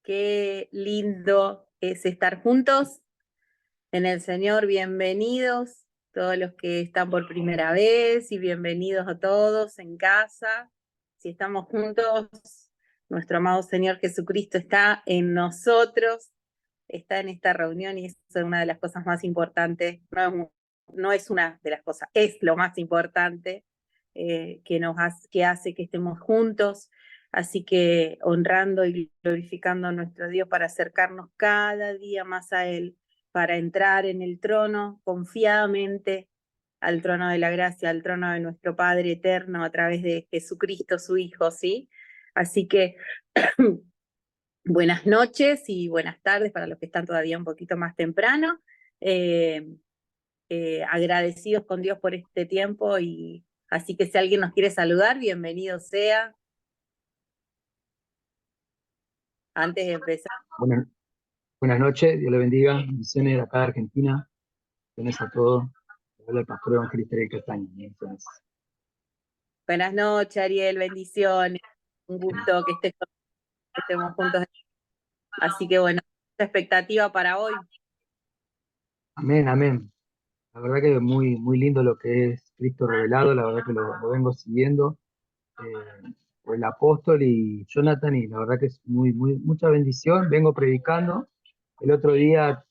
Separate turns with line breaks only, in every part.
Qué lindo es estar juntos en el Señor. Bienvenidos todos los que están por primera vez y bienvenidos a todos en casa. Si estamos juntos, nuestro amado Señor Jesucristo está en nosotros, está en esta reunión y eso es una de las cosas más importantes. No es una de las cosas, es lo más importante que hace que estemos juntos. Así que honrando y glorificando a nuestro Dios para acercarnos cada día más a Él, para entrar en el trono confiadamente, al trono de la gracia, al trono de nuestro Padre eterno a través de Jesucristo, su Hijo, ¿sí? Así que buenas noches y buenas tardes para los que están todavía un poquito más temprano. Agradecidos con Dios por este tiempo y así que si alguien nos quiere saludar, bienvenido sea. Antes de empezar.
Buenas noches, Dios le bendiga. Bendiciones de acá de Argentina. Bendiciones a todos. Hola, el pastor evangelista Ariel Castaño. Bendiciones.
Buenas noches, Ariel, bendiciones. Un gusto que estemos juntos. Así que bueno, mucha expectativa para hoy.
Amén, amén. La verdad que muy lindo lo que es Cristo revelado. La verdad que lo vengo siguiendo por el apóstol y Jonathan, y la verdad que es mucha bendición. Vengo predicando. El otro día,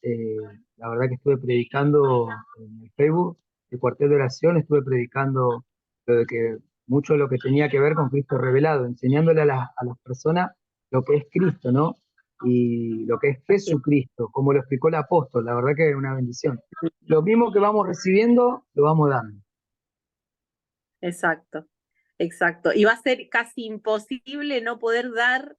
la verdad que estuve predicando en el Facebook, el cuartel de oración, estuve predicando mucho de lo que tenía que ver con Cristo revelado, enseñándole a las personas lo que es Cristo, ¿no? Y lo que es Jesucristo, como lo explicó el apóstol. La verdad que es una bendición. Lo mismo que vamos recibiendo, lo vamos dando.
Exacto, exacto. Y va a ser casi imposible no poder dar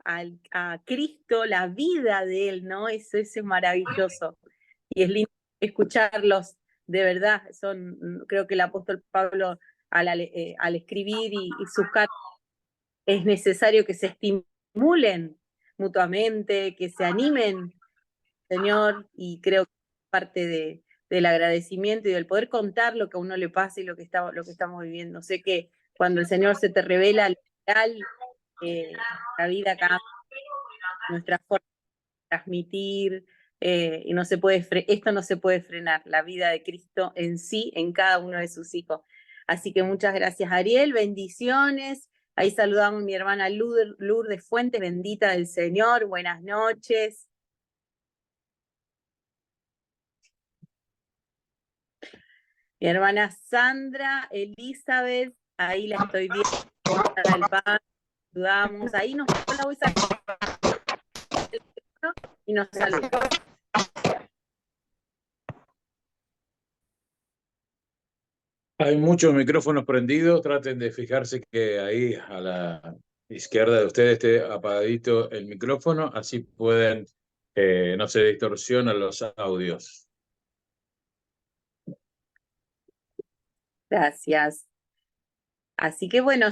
a Cristo la vida de Él, ¿no? Eso es maravilloso. Y es lindo escucharlos, de verdad. Creo que el apóstol Pablo, al escribir y sus cartas, es necesario que se estimulen mutuamente, que se animen, Señor, y creo que es parte del agradecimiento y del poder contar lo que a uno le pasa y lo que estamos viviendo. Sé que cuando el Señor se te revela literal, la vida cambia, nuestra forma de transmitir, y esto no se puede frenar, la vida de Cristo en sí, en cada uno de sus hijos. Así que muchas gracias, Ariel, bendiciones. Ahí saludamos a mi hermana Lourdes Fuentes, bendita del Señor, buenas noches. Mi hermana Sandra, Elizabeth, ahí la estoy viendo, saludamos, ahí nos la voy a y nos saluda.
Hay muchos micrófonos prendidos, traten de fijarse que ahí a la izquierda de ustedes esté apagadito el micrófono, así pueden, no se distorsionan los audios.
Gracias. Así que bueno,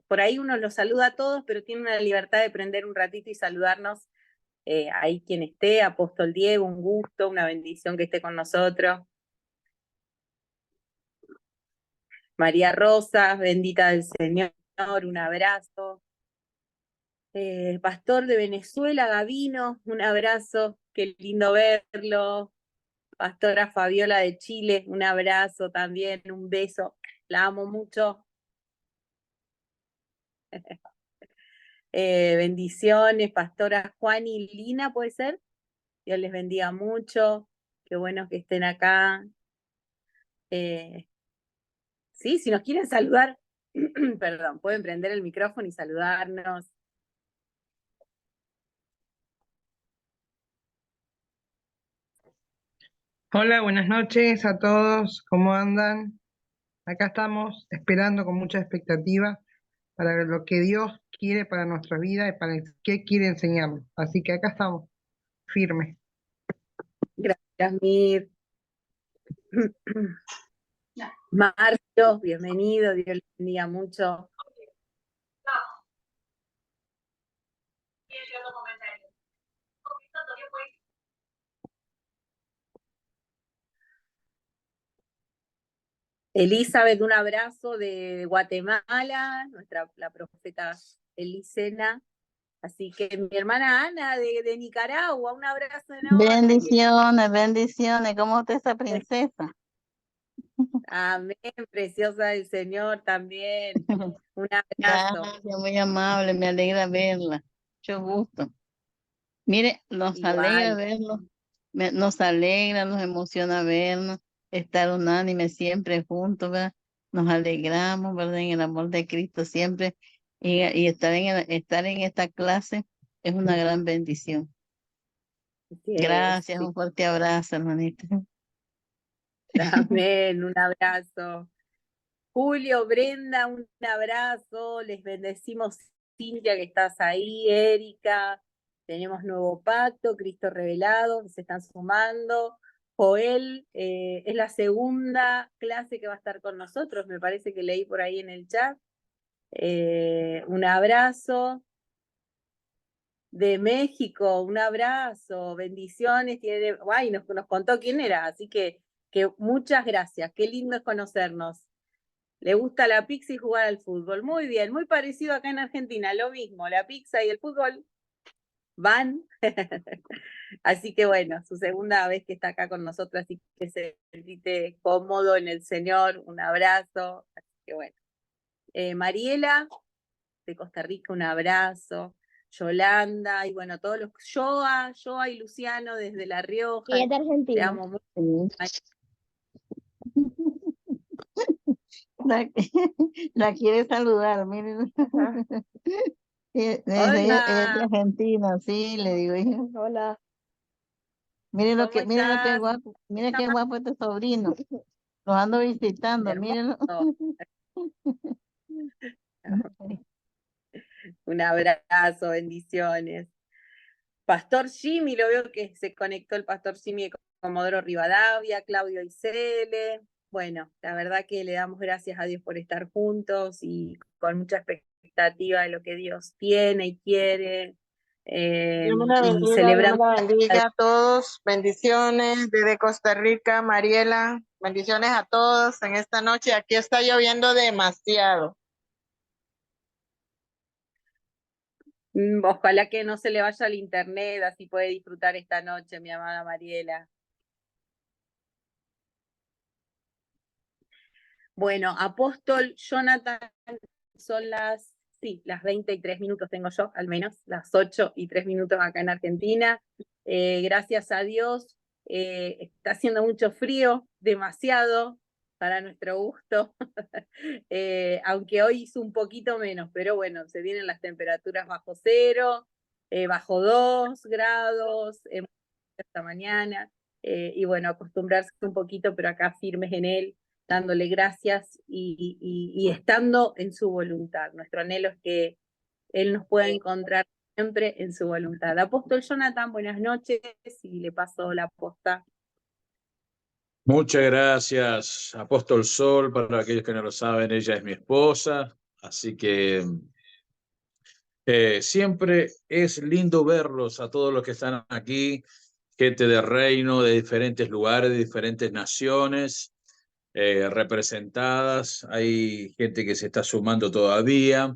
por ahí uno los saluda a todos, pero tiene una libertad de prender un ratito y saludarnos ahí quien esté. Apóstol Diego, un gusto, una bendición que esté con nosotros. María Rosa, bendita del Señor, un abrazo. Pastor de Venezuela, Gavino, un abrazo, qué lindo verlo. Pastora Fabiola de Chile, un abrazo también, un beso, la amo mucho. Bendiciones, Pastora Juan y Lina, ¿puede ser? Dios les bendiga mucho, qué bueno que estén acá. Sí, si nos quieren saludar, perdón, pueden prender el micrófono y saludarnos.
Hola, buenas noches a todos, ¿cómo andan? Acá estamos esperando con mucha expectativa para lo que Dios quiere para nuestra vida y para qué quiere enseñarnos. Así que acá estamos, firmes.
Gracias, Mir. Marcio, bienvenido, Dios les bendiga mucho. Elizabeth, un abrazo de Guatemala, la profeta Elisena, Así que mi hermana Ana de Nicaragua, un abrazo enorme.
Bendiciones, bendiciones. ¿Cómo está esa princesa?
Amén, preciosa del Señor también. Un abrazo.
Gracias, muy amable, me alegra verla. Mucho gusto. Mire, nos alegra
Igual.
verlo, nos alegra, nos emociona vernos, estar unánime siempre juntos, ¿verdad? Nos alegramos, ¿verdad? En el amor de Cristo siempre. Y estar estar en esta clase es una gran bendición.
Así es,
Gracias,
sí.
un fuerte abrazo, hermanita.
Amén, un abrazo. Julio, Brenda, un abrazo. Les bendecimos, Cintia, que estás ahí, Erika. Tenemos nuevo pacto, Cristo revelado, que se están sumando. Joel, es la segunda clase que va a estar con nosotros, me parece que leí por ahí en el chat. Un abrazo. De México, un abrazo, bendiciones. Ay, nos contó quién era, así que muchas gracias. Qué lindo es conocernos. Le gusta la pizza y jugar al fútbol. Muy bien, muy parecido acá en Argentina, lo mismo, la pizza y el fútbol van. Así que bueno, su segunda vez que está acá con nosotros, así que se siente cómodo en el Señor. Un abrazo. Así que bueno. Mariela, de Costa Rica, un abrazo. Yolanda, y bueno, todos los, Joa y Luciano desde La Rioja.
Y es de
Te
Argentina.
amo mucho.
La quiere saludar, miren. Ella es de
Hola,
Argentina, sí, le digo yo.
Hola.
Miren
¿cómo
miren lo que
estás?
guapo, miren qué guapo este sobrino. Los ando visitando, mírenlo.
Hermoso. Un abrazo, bendiciones. Pastor Jimmy, lo veo que se conectó el Pastor Jimmy de Comodoro Rivadavia, Claudio Isele. Bueno, la verdad que le damos gracias a Dios por estar juntos y con mucha expectativa de lo que Dios tiene y quiere.
Dios me la
Y
bendiga, Dios me
celebrando.
la bendiga a todos. Bendiciones desde Costa Rica, Mariela. Bendiciones a todos en esta noche. Aquí está lloviendo demasiado.
Ojalá que no se le vaya al internet, así puede disfrutar esta noche, mi amada Mariela. Bueno, Apóstol Jonathan, son las 20:03 tengo yo, al menos, las 8:03 acá en Argentina. Gracias a Dios, está haciendo mucho frío, demasiado para nuestro gusto, aunque hoy hizo un poquito menos, pero bueno, se vienen las temperaturas bajo cero, bajo 2 grados, esta mañana, y bueno, acostumbrarse un poquito, pero acá firmes en él, dándole gracias y estando en su voluntad. Nuestro anhelo es que Él nos pueda encontrar siempre en su voluntad. Apóstol Jonathan, buenas noches, y le paso la posta.
Muchas gracias, Apóstol Sol. Para aquellos que no lo saben, ella es mi esposa, así que siempre es lindo verlos a todos los que están aquí, gente de reino, de diferentes lugares, de diferentes naciones representadas. Hay gente que se está sumando todavía.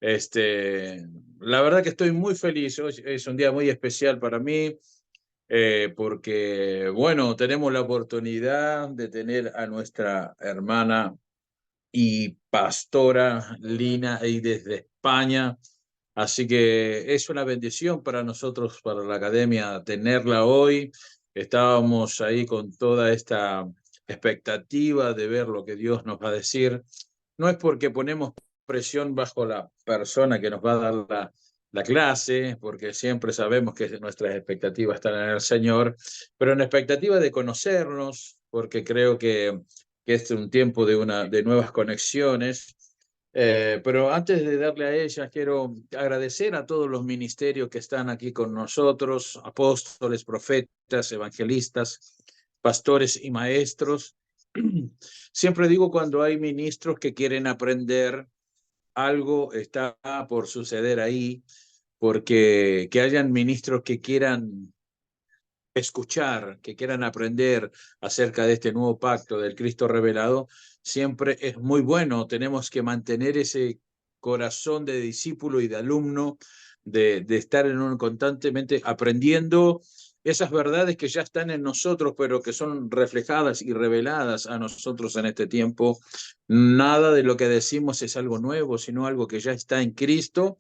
La verdad que estoy muy feliz. Hoy es un día muy especial para mí. Porque, bueno, tenemos la oportunidad de tener a nuestra hermana y pastora Lina ahí desde España. Así que es una bendición para nosotros, para la academia, tenerla hoy. Estábamos ahí con toda esta expectativa de ver lo que Dios nos va a decir. No es porque ponemos presión bajo la persona que nos va a dar la clase, porque siempre sabemos que nuestras expectativas están en el Señor, pero en expectativa de conocernos, porque creo que es un tiempo de nuevas conexiones. Pero antes de darle a ella, quiero agradecer a todos los ministerios que están aquí con nosotros, apóstoles, profetas, evangelistas, pastores y maestros. Siempre digo, cuando hay ministros que quieren aprender, algo está por suceder ahí, porque que hayan ministros que quieran escuchar, que quieran aprender acerca de este nuevo pacto del Cristo revelado, siempre es muy bueno. Tenemos que mantener ese corazón de discípulo y de alumno, de estar constantemente aprendiendo esas verdades que ya están en nosotros, pero que son reflejadas y reveladas a nosotros en este tiempo. Nada de lo que decimos es algo nuevo, sino algo que ya está en Cristo,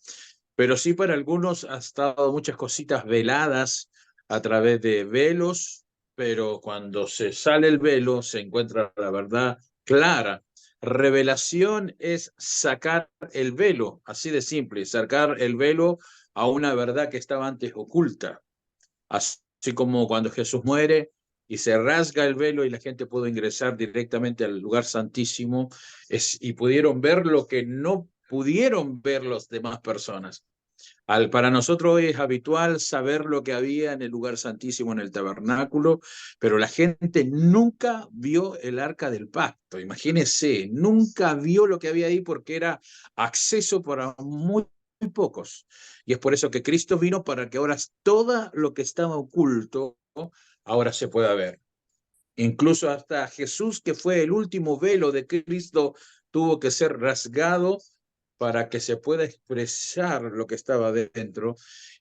pero sí para algunos ha estado muchas cositas veladas a través de velos, pero cuando se sale el velo se encuentra la verdad clara. Revelación es sacar el velo, así de simple, sacar el velo a una verdad que estaba antes oculta. Así como cuando Jesús muere y se rasga el velo y la gente pudo ingresar directamente al lugar santísimo y pudieron ver lo que no pudieron ver las demás personas. Para nosotros hoy es habitual saber lo que había en el lugar santísimo, en el tabernáculo, pero la gente nunca vio el arca del pacto. Imagínense, nunca vio lo que había ahí porque era acceso para muy pocos. Y es por eso que Cristo vino para que ahora todo lo que estaba oculto ahora se pueda ver. Incluso hasta Jesús, que fue el último velo de Cristo, tuvo que ser rasgado para que se pueda expresar lo que estaba dentro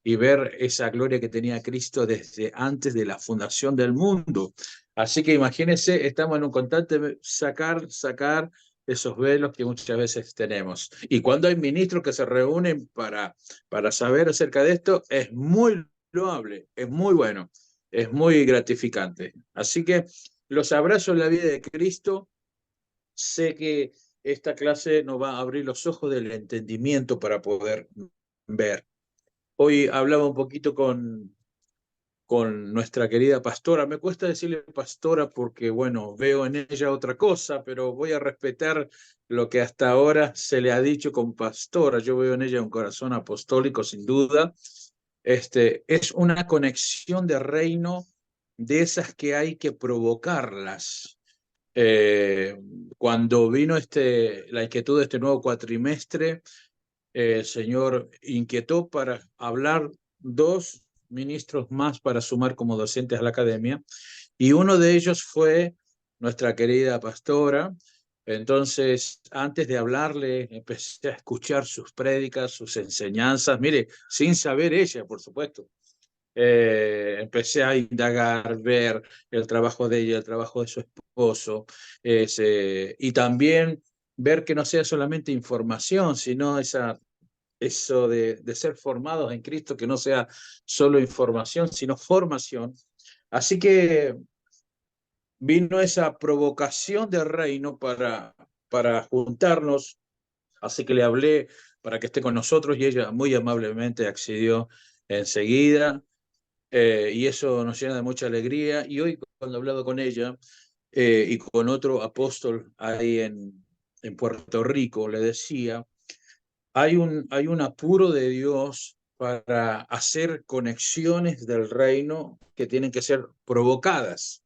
y ver esa gloria que tenía Cristo desde antes de la fundación del mundo. Así que imagínense, estamos en un constante sacar esos velos que muchas veces tenemos. Y cuando hay ministros que se reúnen para saber acerca de esto, es muy loable, es muy bueno, es muy gratificante. Así que los abrazo en la vida de Cristo. Sé que esta clase nos va a abrir los ojos del entendimiento para poder ver. Hoy hablaba un poquito con nuestra querida pastora. Me cuesta decirle pastora porque, bueno, veo en ella otra cosa, pero voy a respetar lo que hasta ahora se le ha dicho con pastora. Yo veo en ella un corazón apostólico, sin duda. Es una conexión de reino de esas que hay que provocarlas. Cuando vino la inquietud de este nuevo cuatrimestre, el Señor inquietó para hablar 2 ministros más para sumar como docentes a la academia, y uno de ellos fue nuestra querida pastora. Entonces, antes de hablarle, empecé a escuchar sus prédicas, sus enseñanzas, mire, sin saber ella, por supuesto. Empecé a indagar, ver el trabajo de ella, el trabajo de su esposo, y también ver que no sea solamente información, sino eso de ser formados en Cristo, que no sea solo información, sino formación. Así que vino esa provocación del reino para juntarnos, así que le hablé para que esté con nosotros y ella muy amablemente accedió enseguida. Y eso nos llena de mucha alegría. Y hoy, cuando he hablado con ella y con otro apóstol ahí en Puerto Rico, le decía, hay un apuro de Dios para hacer conexiones del reino que tienen que ser provocadas.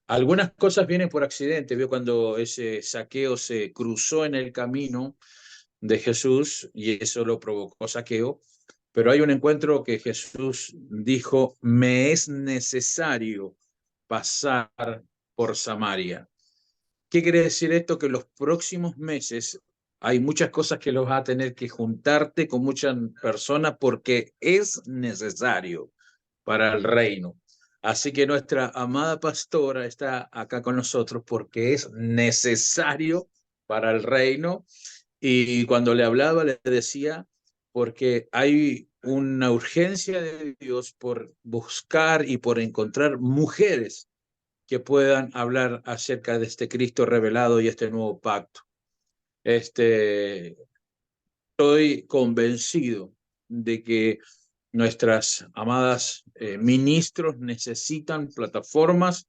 Algunas cosas vienen por accidente. Vio cuando ese Zaqueo se cruzó en el camino de Jesús y eso lo provocó Zaqueo. Pero hay un encuentro que Jesús dijo, me es necesario pasar por Samaria. ¿Qué quiere decir esto? Que los próximos meses hay muchas cosas que los vas a tener que juntarte con muchas personas porque es necesario para el reino. Así que nuestra amada pastora está acá con nosotros porque es necesario para el reino. Y cuando le hablaba, le decía, porque hay una urgencia de Dios por buscar y por encontrar mujeres que puedan hablar acerca de este Cristo revelado y este nuevo pacto. Estoy convencido de que nuestras amadas ministros necesitan plataformas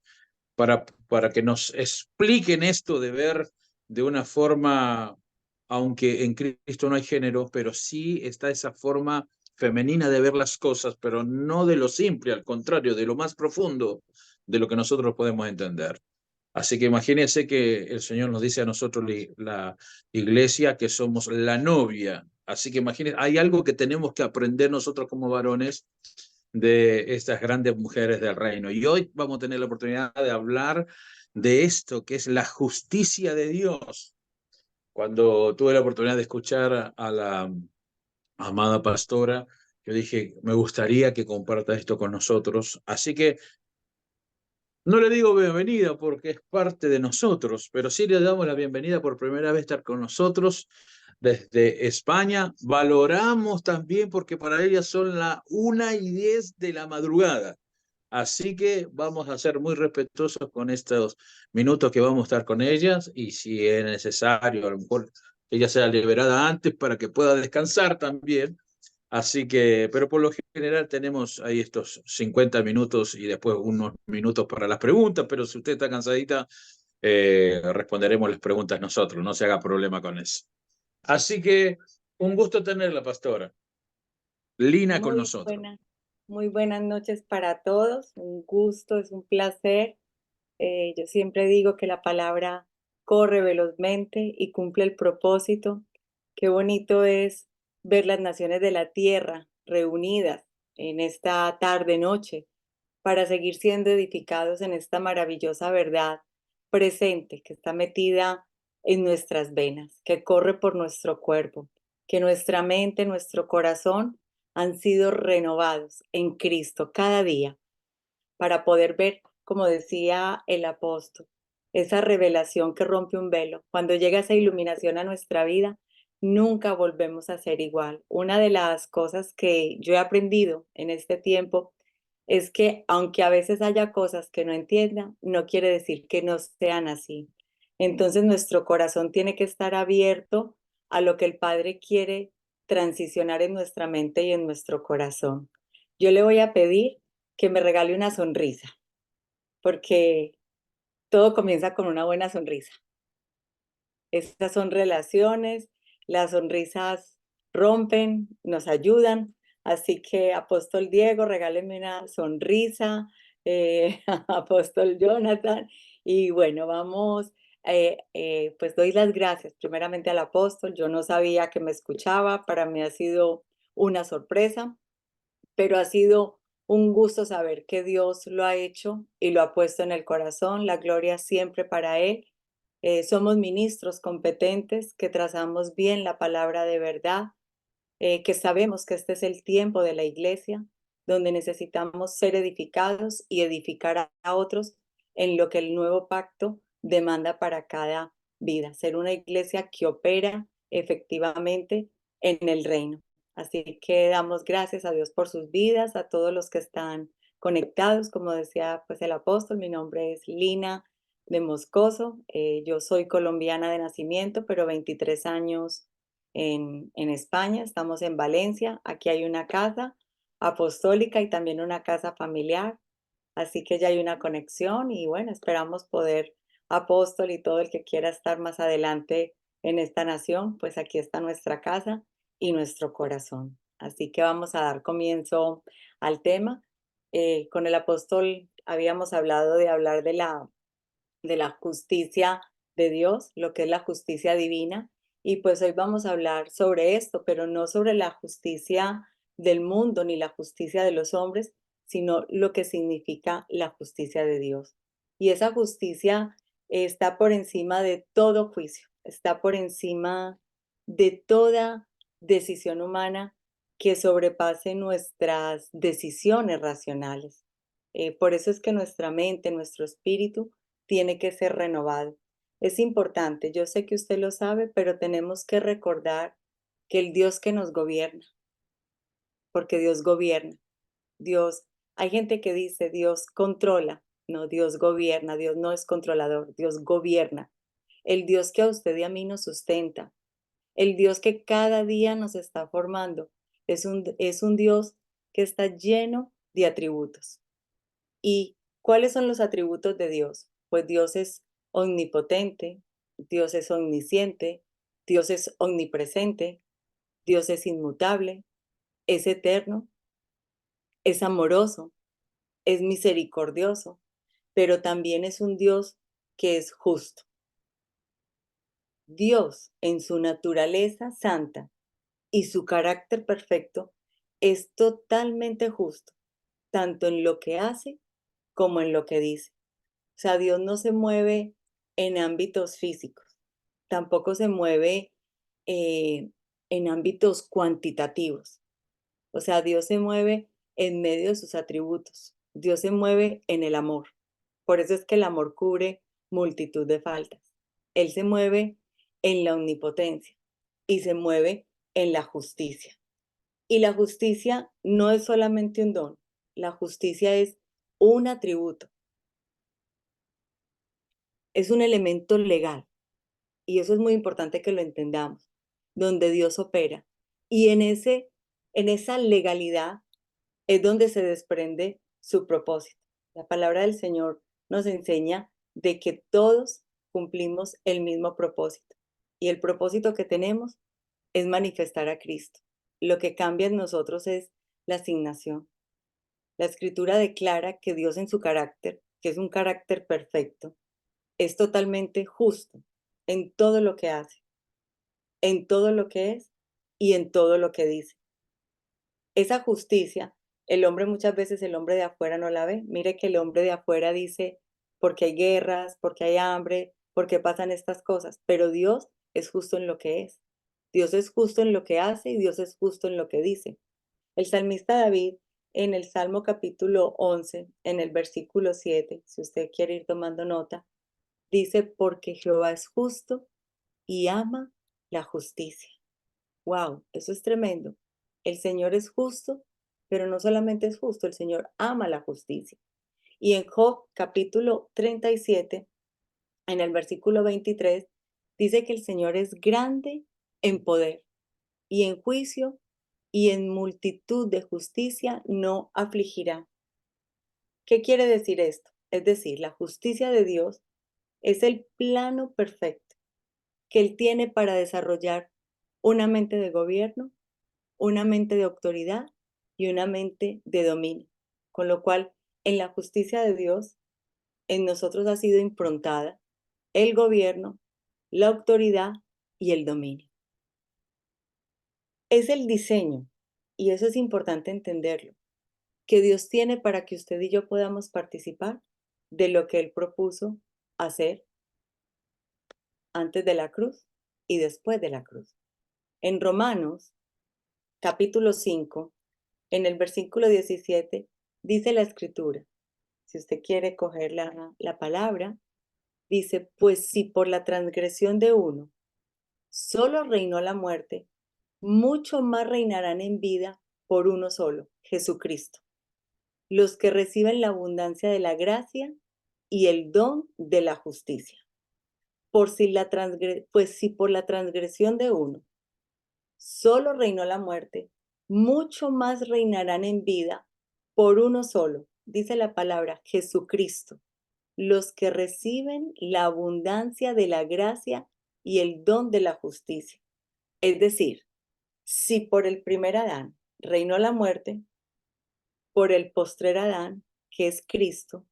para que nos expliquen esto de ver de una forma, aunque en Cristo no hay género, pero sí está esa forma femenina de ver las cosas, pero no de lo simple, al contrario, de lo más profundo de lo que nosotros podemos entender. Así que imagínense que el Señor nos dice a nosotros, la iglesia, que somos la novia. Así que imagínense, hay algo que tenemos que aprender nosotros como varones de estas grandes mujeres del reino. Y hoy vamos a tener la oportunidad de hablar de esto, que es la justicia de Dios. Cuando tuve la oportunidad de escuchar a la amada pastora, yo dije, me gustaría que comparta esto con nosotros. Así que no le digo bienvenida porque es parte de nosotros, pero sí le damos la bienvenida por primera vez estar con nosotros desde España. Valoramos también porque para ellas son las 1:10 de la madrugada. Así que vamos a ser muy respetuosos con estos minutos que vamos a estar con ellas y si es necesario, a lo mejor ella sea liberada antes para que pueda descansar también. Así que, pero por lo general tenemos ahí estos 50 minutos y después unos minutos para las preguntas, pero si usted está cansadita, responderemos las preguntas nosotros, no se haga problema con eso. Así que un gusto tenerla, pastora. Lina con nosotros.
Muy buenas noches para todos. Un gusto, es un placer. Yo siempre digo que la palabra corre velozmente y cumple el propósito. Qué bonito es ver las naciones de la tierra reunidas en esta tarde-noche para seguir siendo edificados en esta maravillosa verdad presente que está metida en nuestras venas, que corre por nuestro cuerpo, que nuestra mente, nuestro corazón han sido renovados en Cristo cada día para poder ver, como decía el apóstol, esa revelación que rompe un velo. Cuando llega esa iluminación a nuestra vida, nunca volvemos a ser igual. Una de las cosas que yo he aprendido en este tiempo es que aunque a veces haya cosas que no entienda, no quiere decir que no sean así. Entonces nuestro corazón tiene que estar abierto a lo que el Padre quiere transicionar en nuestra mente y en nuestro corazón. Yo le voy a pedir que me regale una sonrisa, porque todo comienza con una buena sonrisa. Estas son relaciones, las sonrisas rompen, nos ayudan, así que Apóstol Diego, regáleme una sonrisa, Apóstol Jonathan, y bueno, vamos, pues doy las gracias primeramente al apóstol, yo no sabía que me escuchaba, para mí ha sido una sorpresa, pero ha sido un gusto saber que Dios lo ha hecho y lo ha puesto en el corazón, la gloria siempre para Él. Somos ministros competentes que trazamos bien la palabra de verdad, que sabemos que este es el tiempo de la iglesia, donde necesitamos ser edificados y edificar a otros en lo que el nuevo pacto demanda para cada vida, ser una iglesia que opera efectivamente en el reino. Así que damos gracias a Dios por sus vidas, a todos los que están conectados, como decía pues el apóstol, mi nombre es Lina de Moscoso, yo soy colombiana de nacimiento, pero 23 años en España, estamos en Valencia, aquí hay una casa apostólica y también una casa familiar, así que ya hay una conexión y bueno, esperamos poder, apóstol y todo el que quiera estar más adelante en esta nación, pues aquí está nuestra casa y nuestro corazón. Así que vamos a dar comienzo al tema. Con el apóstol habíamos hablado de hablar de la justicia de Dios, lo que es la justicia divina. Y pues hoy vamos a hablar sobre esto, pero no sobre la justicia del mundo ni la justicia de los hombres, sino lo que significa la justicia de Dios. Y esa justicia está por encima de todo juicio, está por encima de toda decisión humana que sobrepase nuestras decisiones racionales. Por eso es que nuestra mente, nuestro espíritu, tiene que ser renovado. Es importante, yo sé que usted lo sabe, pero tenemos que recordar que el Dios que nos gobierna, porque Dios gobierna, Dios, hay gente que dice Dios controla, no, Dios gobierna, Dios no es controlador, Dios gobierna. El Dios que a usted y a mí nos sustenta, el Dios que cada día nos está formando, es un Dios que está lleno de atributos. ¿Y cuáles son los atributos de Dios? Pues Dios es omnipotente, Dios es omnisciente, Dios es omnipresente, Dios es inmutable, es eterno, es amoroso, es misericordioso, pero también es un Dios que es justo. Dios, en su naturaleza santa y su carácter perfecto, es totalmente justo, tanto en lo que hace como en lo que dice. O sea, Dios no se mueve en ámbitos físicos, tampoco se mueve en ámbitos cuantitativos. O sea, Dios se mueve en medio de sus atributos. Dios se mueve en el amor. Por eso es que el amor cubre multitud de faltas. Él se mueve en la omnipotencia y se mueve en la justicia. Y la justicia no es solamente un don, la justicia es un atributo. Es un elemento legal. Y eso es muy importante que lo entendamos, donde Dios opera. Y en esa legalidad es donde se desprende su propósito. La palabra del Señor nos enseña de que todos cumplimos el mismo propósito. Y el propósito que tenemos es manifestar a Cristo. Lo que cambia en nosotros es la asignación. La Escritura declara que Dios en su carácter, que es un carácter perfecto, es totalmente justo en todo lo que hace, en todo lo que es y en todo lo que dice. Esa justicia, el hombre muchas veces, el hombre de afuera no la ve. Mire que el hombre de afuera dice, porque hay guerras, porque hay hambre, porque pasan estas cosas, pero Dios es justo en lo que es. Dios es justo en lo que hace y Dios es justo en lo que dice. El salmista David, en el Salmo capítulo 11, en el versículo 7, si usted quiere ir tomando nota, dice, porque Jehová es justo y ama la justicia. ¡Wow! Eso es tremendo. El Señor es justo, pero no solamente es justo, el Señor ama la justicia. Y en Job capítulo 37, en el versículo 23, dice que el Señor es grande en poder y en juicio y en multitud de justicia no afligirá. ¿Qué quiere decir esto? Es decir, la justicia de Dios es el plano perfecto que Él tiene para desarrollar una mente de gobierno, una mente de autoridad y una mente de dominio. Con lo cual, en la justicia de Dios, en nosotros ha sido improntada el gobierno, la autoridad y el dominio. Es el diseño, y eso es importante entenderlo, que Dios tiene para que usted y yo podamos participar de lo que Él propuso hacer antes de la cruz y después de la cruz. En Romanos, capítulo 5, en el versículo 17, dice la Escritura, si usted quiere coger la palabra, dice, pues si por la transgresión de uno solo reinó la muerte, mucho más reinarán en vida por uno solo, Jesucristo, los que reciben la abundancia de la gracia y el don de la justicia. Pues si por la transgresión de uno solo reinó la muerte, mucho más reinarán en vida por uno solo, dice la palabra, Jesucristo, los que reciben la abundancia de la gracia y el don de la justicia. Es decir, si por el primer Adán reinó la muerte, por el postrer Adán, que es Cristo,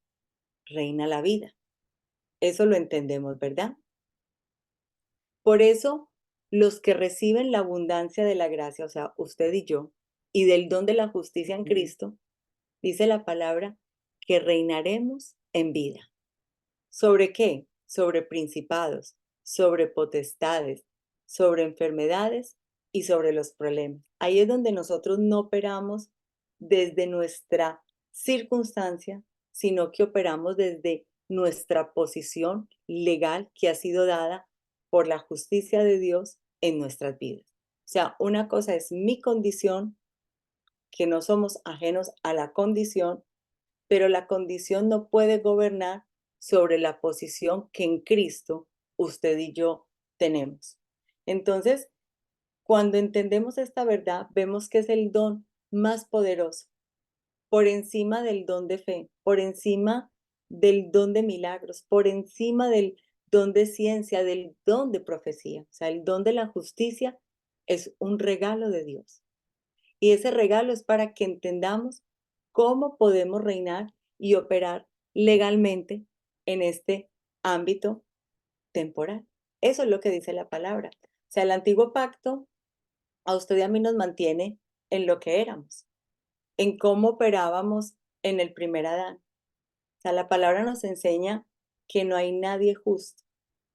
reina la vida. Eso lo entendemos, ¿verdad? Por eso, los que reciben la abundancia de la gracia, o sea, usted y yo, y del don de la justicia en Cristo, dice la palabra que reinaremos en vida. ¿Sobre qué? Sobre principados, sobre potestades, sobre enfermedades y sobre los problemas. Ahí es donde nosotros no operamos desde nuestra circunstancia, sino que operamos desde nuestra posición legal que ha sido dada por la justicia de Dios en nuestras vidas. O sea, una cosa es mi condición, que no somos ajenos a la condición, pero la condición no puede gobernar sobre la posición que en Cristo usted y yo tenemos. Entonces, cuando entendemos esta verdad, vemos que es el don más poderoso, por encima del don de fe, por encima del don de milagros, por encima del don de ciencia, del don de profecía. O sea, el don de la justicia es un regalo de Dios. Y ese regalo es para que entendamos cómo podemos reinar y operar legalmente en este ámbito temporal. Eso es lo que dice la palabra. O sea, el antiguo pacto a usted y a mí nos mantiene en lo que éramos, en cómo operábamos en el primer Adán. O sea, la palabra nos enseña que no hay nadie justo,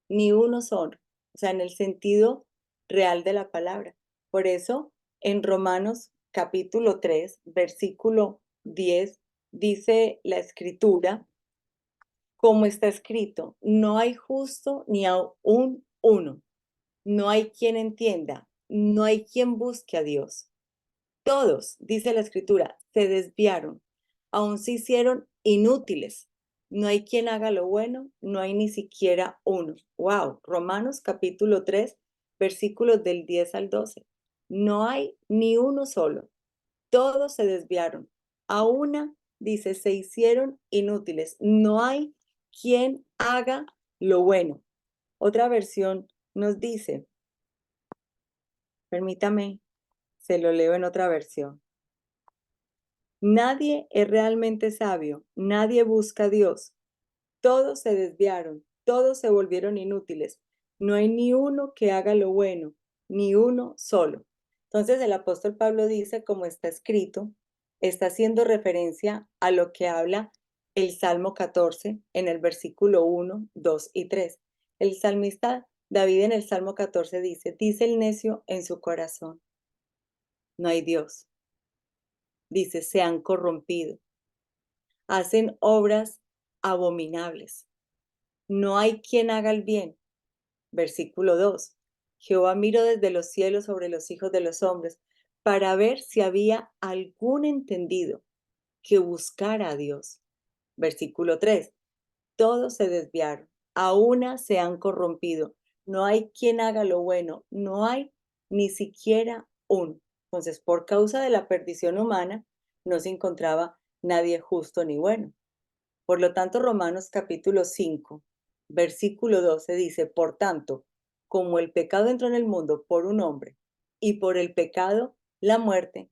ni uno solo, o sea, en el sentido real de la palabra. Por eso, en Romanos capítulo 3, versículo 10, dice la escritura, como está escrito, no hay justo ni aún uno, no hay quien entienda, no hay quien busque a Dios. Todos, dice la escritura, se desviaron, aún se hicieron inútiles. No hay quien haga lo bueno, no hay ni siquiera uno. Wow, Romanos capítulo 3, versículos del 10 al 12. No hay ni uno solo. Todos se desviaron. A una, dice, se hicieron inútiles. No hay quien haga lo bueno. Otra versión nos dice, permítame, se lo leo en otra versión. Nadie es realmente sabio, nadie busca a Dios. Todos se desviaron, todos se volvieron inútiles. No hay ni uno que haga lo bueno, ni uno solo. Entonces el apóstol Pablo dice, como está escrito, está haciendo referencia a lo que habla el Salmo 14 en el versículo 1, 2 y 3. El salmista David en el Salmo 14 dice el necio en su corazón, no hay Dios. Dice, se han corrompido, hacen obras abominables. No hay quien haga el bien. Versículo 2. Jehová miró desde los cielos sobre los hijos de los hombres para ver si había algún entendido que buscara a Dios. Versículo 3. Todos se desviaron, a una se han corrompido. No hay quien haga lo bueno, no hay ni siquiera uno. Entonces, por causa de la perdición humana, no se encontraba nadie justo ni bueno. Por lo tanto, Romanos capítulo 5, versículo 12 dice, por tanto, como el pecado entró en el mundo por un hombre y por el pecado la muerte,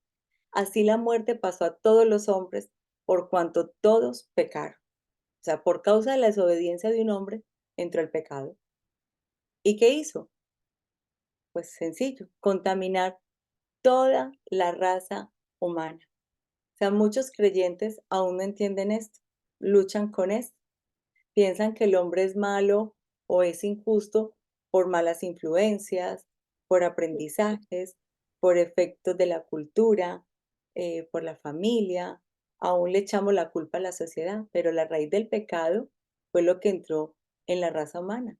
así la muerte pasó a todos los hombres por cuanto todos pecaron. O sea, por causa de la desobediencia de un hombre entró el pecado. ¿Y qué hizo? Pues sencillo, contaminar toda la raza humana. O sea, muchos creyentes aún no entienden esto, luchan con esto. Piensan que el hombre es malo o es injusto por malas influencias, por aprendizajes, por efectos de la cultura, por la familia. Aún le echamos la culpa a la sociedad, pero la raíz del pecado fue lo que entró en la raza humana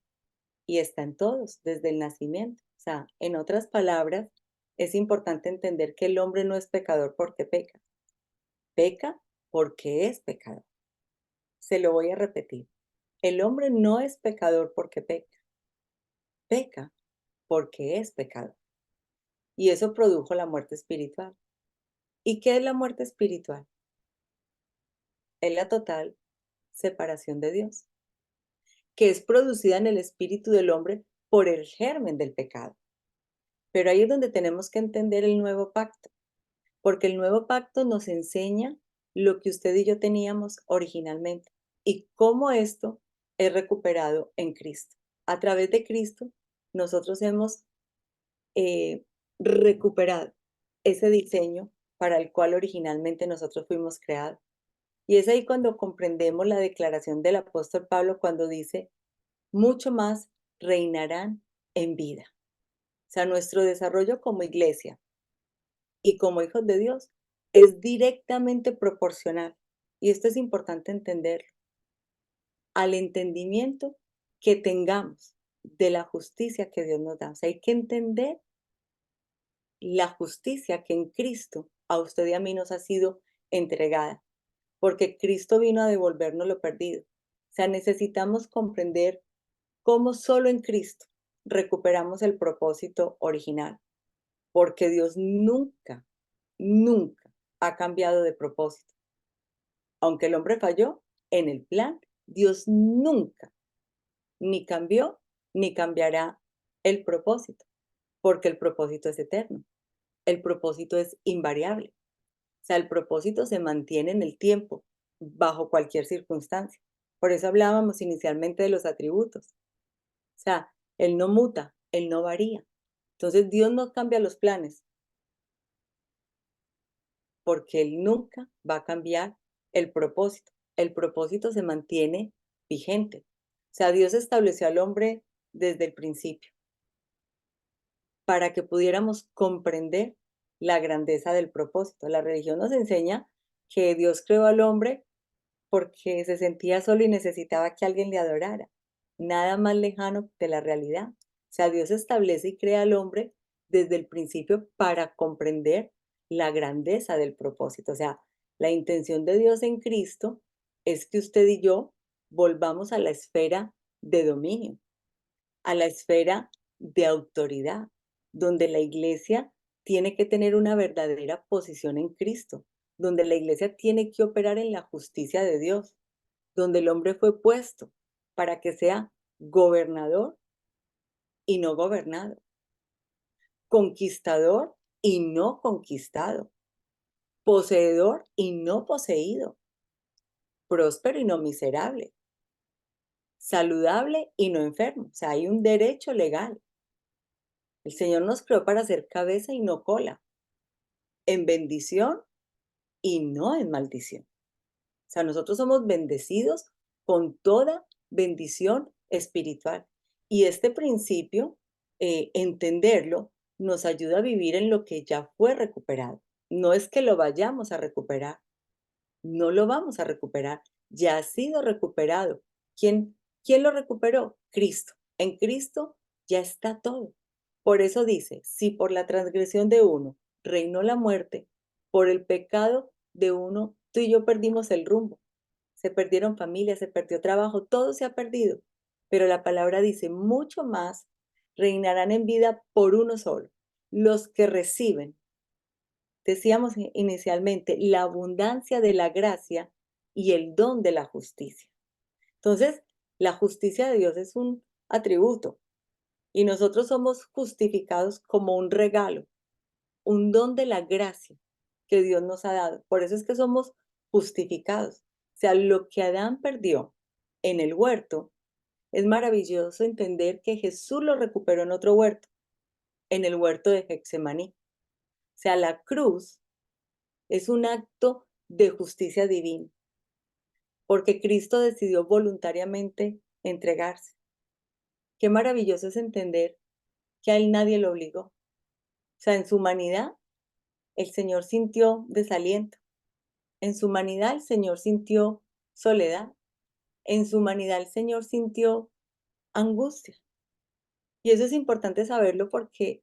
y está en todos desde el nacimiento. O sea, en otras palabras, es importante entender que el hombre no es pecador porque peca. Peca porque es pecador. Se lo voy a repetir. El hombre no es pecador porque peca. Peca porque es pecador. Y eso produjo la muerte espiritual. ¿Y qué es la muerte espiritual? Es la total separación de Dios, que es producida en el espíritu del hombre por el germen del pecado. Pero ahí es donde tenemos que entender el nuevo pacto, porque el nuevo pacto nos enseña lo que usted y yo teníamos originalmente y cómo esto es recuperado en Cristo. A través de Cristo, nosotros hemos recuperado ese diseño para el cual originalmente nosotros fuimos creados. Y es ahí cuando comprendemos la declaración del apóstol Pablo cuando dice, mucho más reinarán en vida. O sea, nuestro desarrollo como iglesia y como hijos de Dios es directamente proporcional. Y esto es importante entenderlo. Al entendimiento que tengamos de la justicia que Dios nos da. O sea, hay que entender la justicia que en Cristo a usted y a mí nos ha sido entregada, porque Cristo vino a devolvernos lo perdido. O sea, necesitamos comprender cómo solo en Cristo recuperamos el propósito original, porque Dios nunca, nunca ha cambiado de propósito. Aunque el hombre falló en el plan, Dios nunca ni cambió ni cambiará el propósito, porque el propósito es eterno. El propósito es invariable. O sea, el propósito se mantiene en el tiempo, bajo cualquier circunstancia. Por eso hablábamos inicialmente de los atributos. O sea, Él no muta, Él no varía. Entonces Dios no cambia los planes, porque Él nunca va a cambiar el propósito. El propósito se mantiene vigente. O sea, Dios estableció al hombre desde el principio. para que pudiéramos comprender la grandeza del propósito. La religión nos enseña que Dios creó al hombre porque se sentía solo y necesitaba que alguien le adorara. Nada más lejano de la realidad. O sea, Dios establece y crea al hombre desde el principio para comprender la grandeza del propósito. O sea, la intención de Dios en Cristo es que usted y yo volvamos a la esfera de dominio, a la esfera de autoridad, donde la iglesia tiene que tener una verdadera posición en Cristo, donde la iglesia tiene que operar en la justicia de Dios, donde el hombre fue puesto para que sea gobernador y no gobernado, conquistador y no conquistado, poseedor y no poseído, próspero y no miserable, saludable y no enfermo. O sea, hay un derecho legal. El Señor nos creó para ser cabeza y no cola, en bendición y no en maldición. O sea, nosotros somos bendecidos con toda bendición espiritual. Y este principio, entenderlo, nos ayuda a vivir en lo que ya fue recuperado. No es que lo vayamos a recuperar, no lo vamos a recuperar, ya ha sido recuperado. ¿Quién lo recuperó? Cristo. En Cristo ya está todo. Por eso dice, si por la transgresión de uno reinó la muerte, por el pecado de uno, tú y yo perdimos el rumbo. Se perdieron familias, se perdió trabajo, todo se ha perdido. Pero la palabra dice, mucho más reinarán en vida por uno solo, los que reciben. Decíamos inicialmente, la abundancia de la gracia y el don de la justicia. Entonces, la justicia de Dios es un atributo y nosotros somos justificados como un regalo, un don de la gracia que Dios nos ha dado. Por eso es que somos justificados. O sea, lo que Adán perdió en el huerto, es maravilloso entender que Jesús lo recuperó en otro huerto, en el huerto de Getsemaní. O sea, la cruz es un acto de justicia divina, porque Cristo decidió voluntariamente entregarse. Qué maravilloso es entender que a él nadie lo obligó. O sea, en su humanidad, el Señor sintió desaliento. En su humanidad, el Señor sintió soledad. En su humanidad, el Señor sintió angustia. Y eso es importante saberlo porque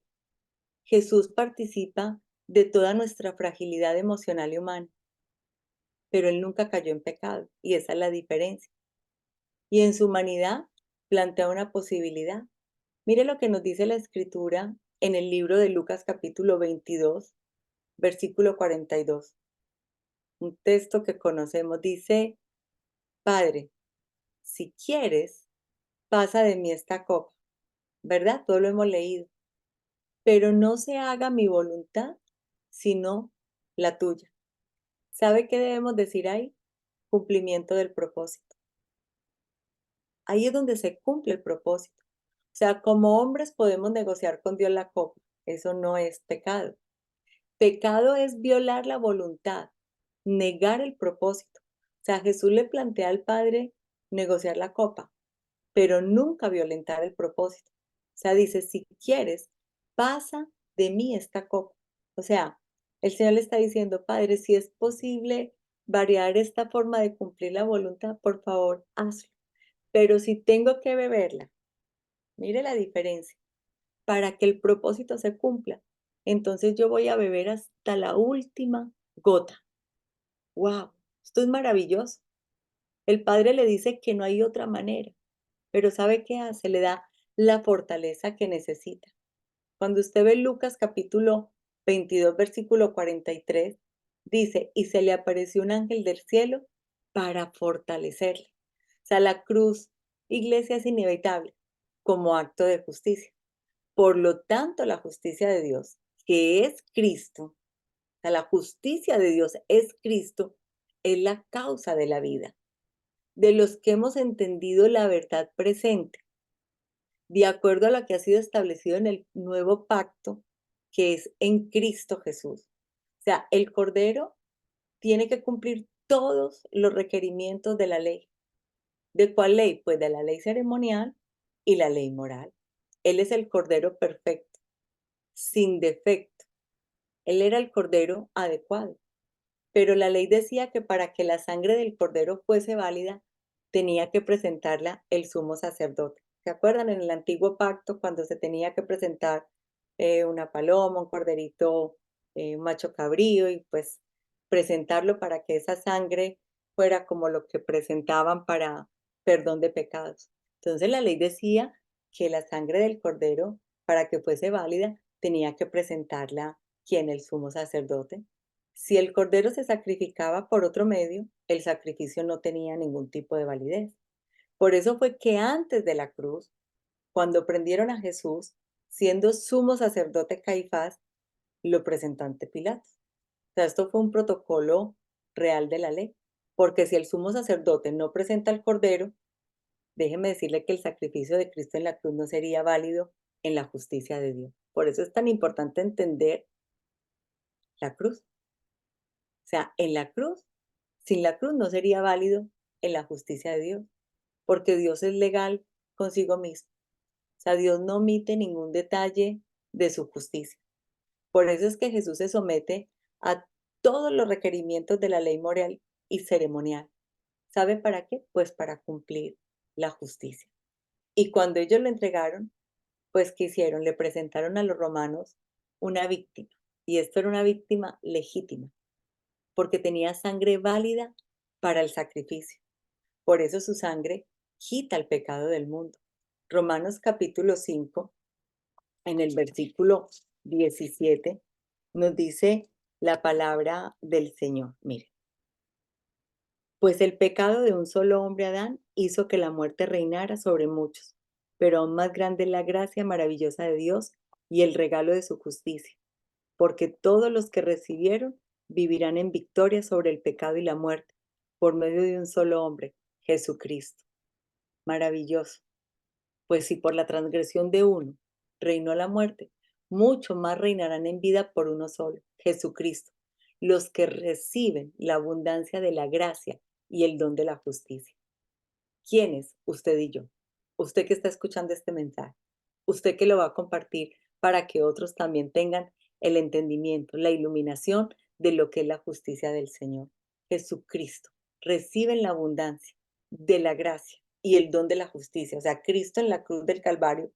Jesús participa de toda nuestra fragilidad emocional y humana, pero Él nunca cayó en pecado, y esa es la diferencia. Y en su humanidad plantea una posibilidad. Mire lo que nos dice la Escritura en el libro de Lucas capítulo 22, versículo 42. Un texto que conocemos, dice, Padre, si quieres, pasa de mí esta copa, ¿verdad? Todo lo hemos leído. Pero no se haga mi voluntad, sino la tuya. ¿Sabe qué debemos decir ahí? Cumplimiento del propósito. Ahí es donde se cumple el propósito. O sea, como hombres podemos negociar con Dios la copa. Eso no es pecado. Pecado es violar la voluntad, negar el propósito. O sea, Jesús le plantea al Padre negociar la copa, pero nunca violentar el propósito. O sea, dice, si quieres, pasa de mí esta copa. O sea, el Señor le está diciendo, Padre, si es posible variar esta forma de cumplir la voluntad, por favor, hazlo. Pero si tengo que beberla, mire la diferencia, para que el propósito se cumpla, entonces yo voy a beber hasta la última gota. ¡Wow! Esto es maravilloso. El Padre le dice que no hay otra manera, pero ¿sabe qué hace? Le da la fortaleza que necesita. Cuando usted ve Lucas capítulo 22, versículo 43, dice, y se le apareció un ángel del cielo para fortalecerle. O sea, la cruz, iglesia, es inevitable como acto de justicia. Por lo tanto, la justicia de Dios, que es Cristo, o sea, la justicia de Dios es Cristo, es la causa de la vida. De los que hemos entendido la verdad presente, de acuerdo a lo que ha sido establecido en el nuevo pacto, que es en Cristo Jesús. O sea, el Cordero tiene que cumplir todos los requerimientos de la ley. ¿De cuál ley? Pues de la ley ceremonial y la ley moral. Él es el Cordero perfecto. sin defecto. Él era el cordero adecuado. Pero la ley decía que para que la sangre del cordero fuese válida, tenía que presentarla el sumo sacerdote. ¿Se acuerdan en el antiguo pacto cuando se tenía que presentar una paloma, un corderito, un macho cabrío y pues presentarlo para que esa sangre fuera como lo que presentaban para perdón de pecados? Entonces la ley decía que la sangre del cordero, para que fuese válida, tenía que presentarla ¿quién? El sumo sacerdote. Si el cordero se sacrificaba por otro medio, el sacrificio no tenía ningún tipo de validez. Por eso fue que antes de la cruz, cuando prendieron a Jesús, siendo sumo sacerdote Caifás, lo presentó ante Pilato. O sea, esto fue un protocolo real de la ley, porque si el sumo sacerdote no presenta al cordero, déjeme decirle que el sacrificio de Cristo en la cruz no sería válido en la justicia de Dios. Por eso es tan importante entender la cruz. O sea, en la cruz, sin la cruz no sería válido en la justicia de Dios, porque Dios es legal consigo mismo. O sea, Dios no omite ningún detalle de su justicia. Por eso es que Jesús se somete a todos los requerimientos de la ley moral y ceremonial. ¿Sabe para qué? Pues para cumplir la justicia. Y cuando ellos lo entregaron, pues ¿qué hicieron? Le presentaron a los romanos una víctima. Y esto era una víctima legítima, porque tenía sangre válida para el sacrificio. Por eso su sangre quita el pecado del mundo. Romanos capítulo 5, en el versículo 17, nos dice la palabra del Señor. Mire, pues el pecado de un solo hombre, Adán, hizo que la muerte reinara sobre muchos, pero aún más grande es la gracia maravillosa de Dios y el regalo de su justicia, porque todos los que recibieron vivirán en victoria sobre el pecado y la muerte, por medio de un solo hombre, Jesucristo. Maravilloso. Pues si por la transgresión de uno reinó la muerte, mucho más reinarán en vida por uno solo, Jesucristo, los que reciben la abundancia de la gracia y el don de la justicia. ¿Quiénes? Usted y yo. Usted que está escuchando este mensaje. Usted que lo va a compartir para que otros también tengan el entendimiento, la iluminación de lo que es la justicia del Señor. Jesucristo. Reciben la abundancia de la gracia y el don de la justicia. O sea, Cristo en la cruz del Calvario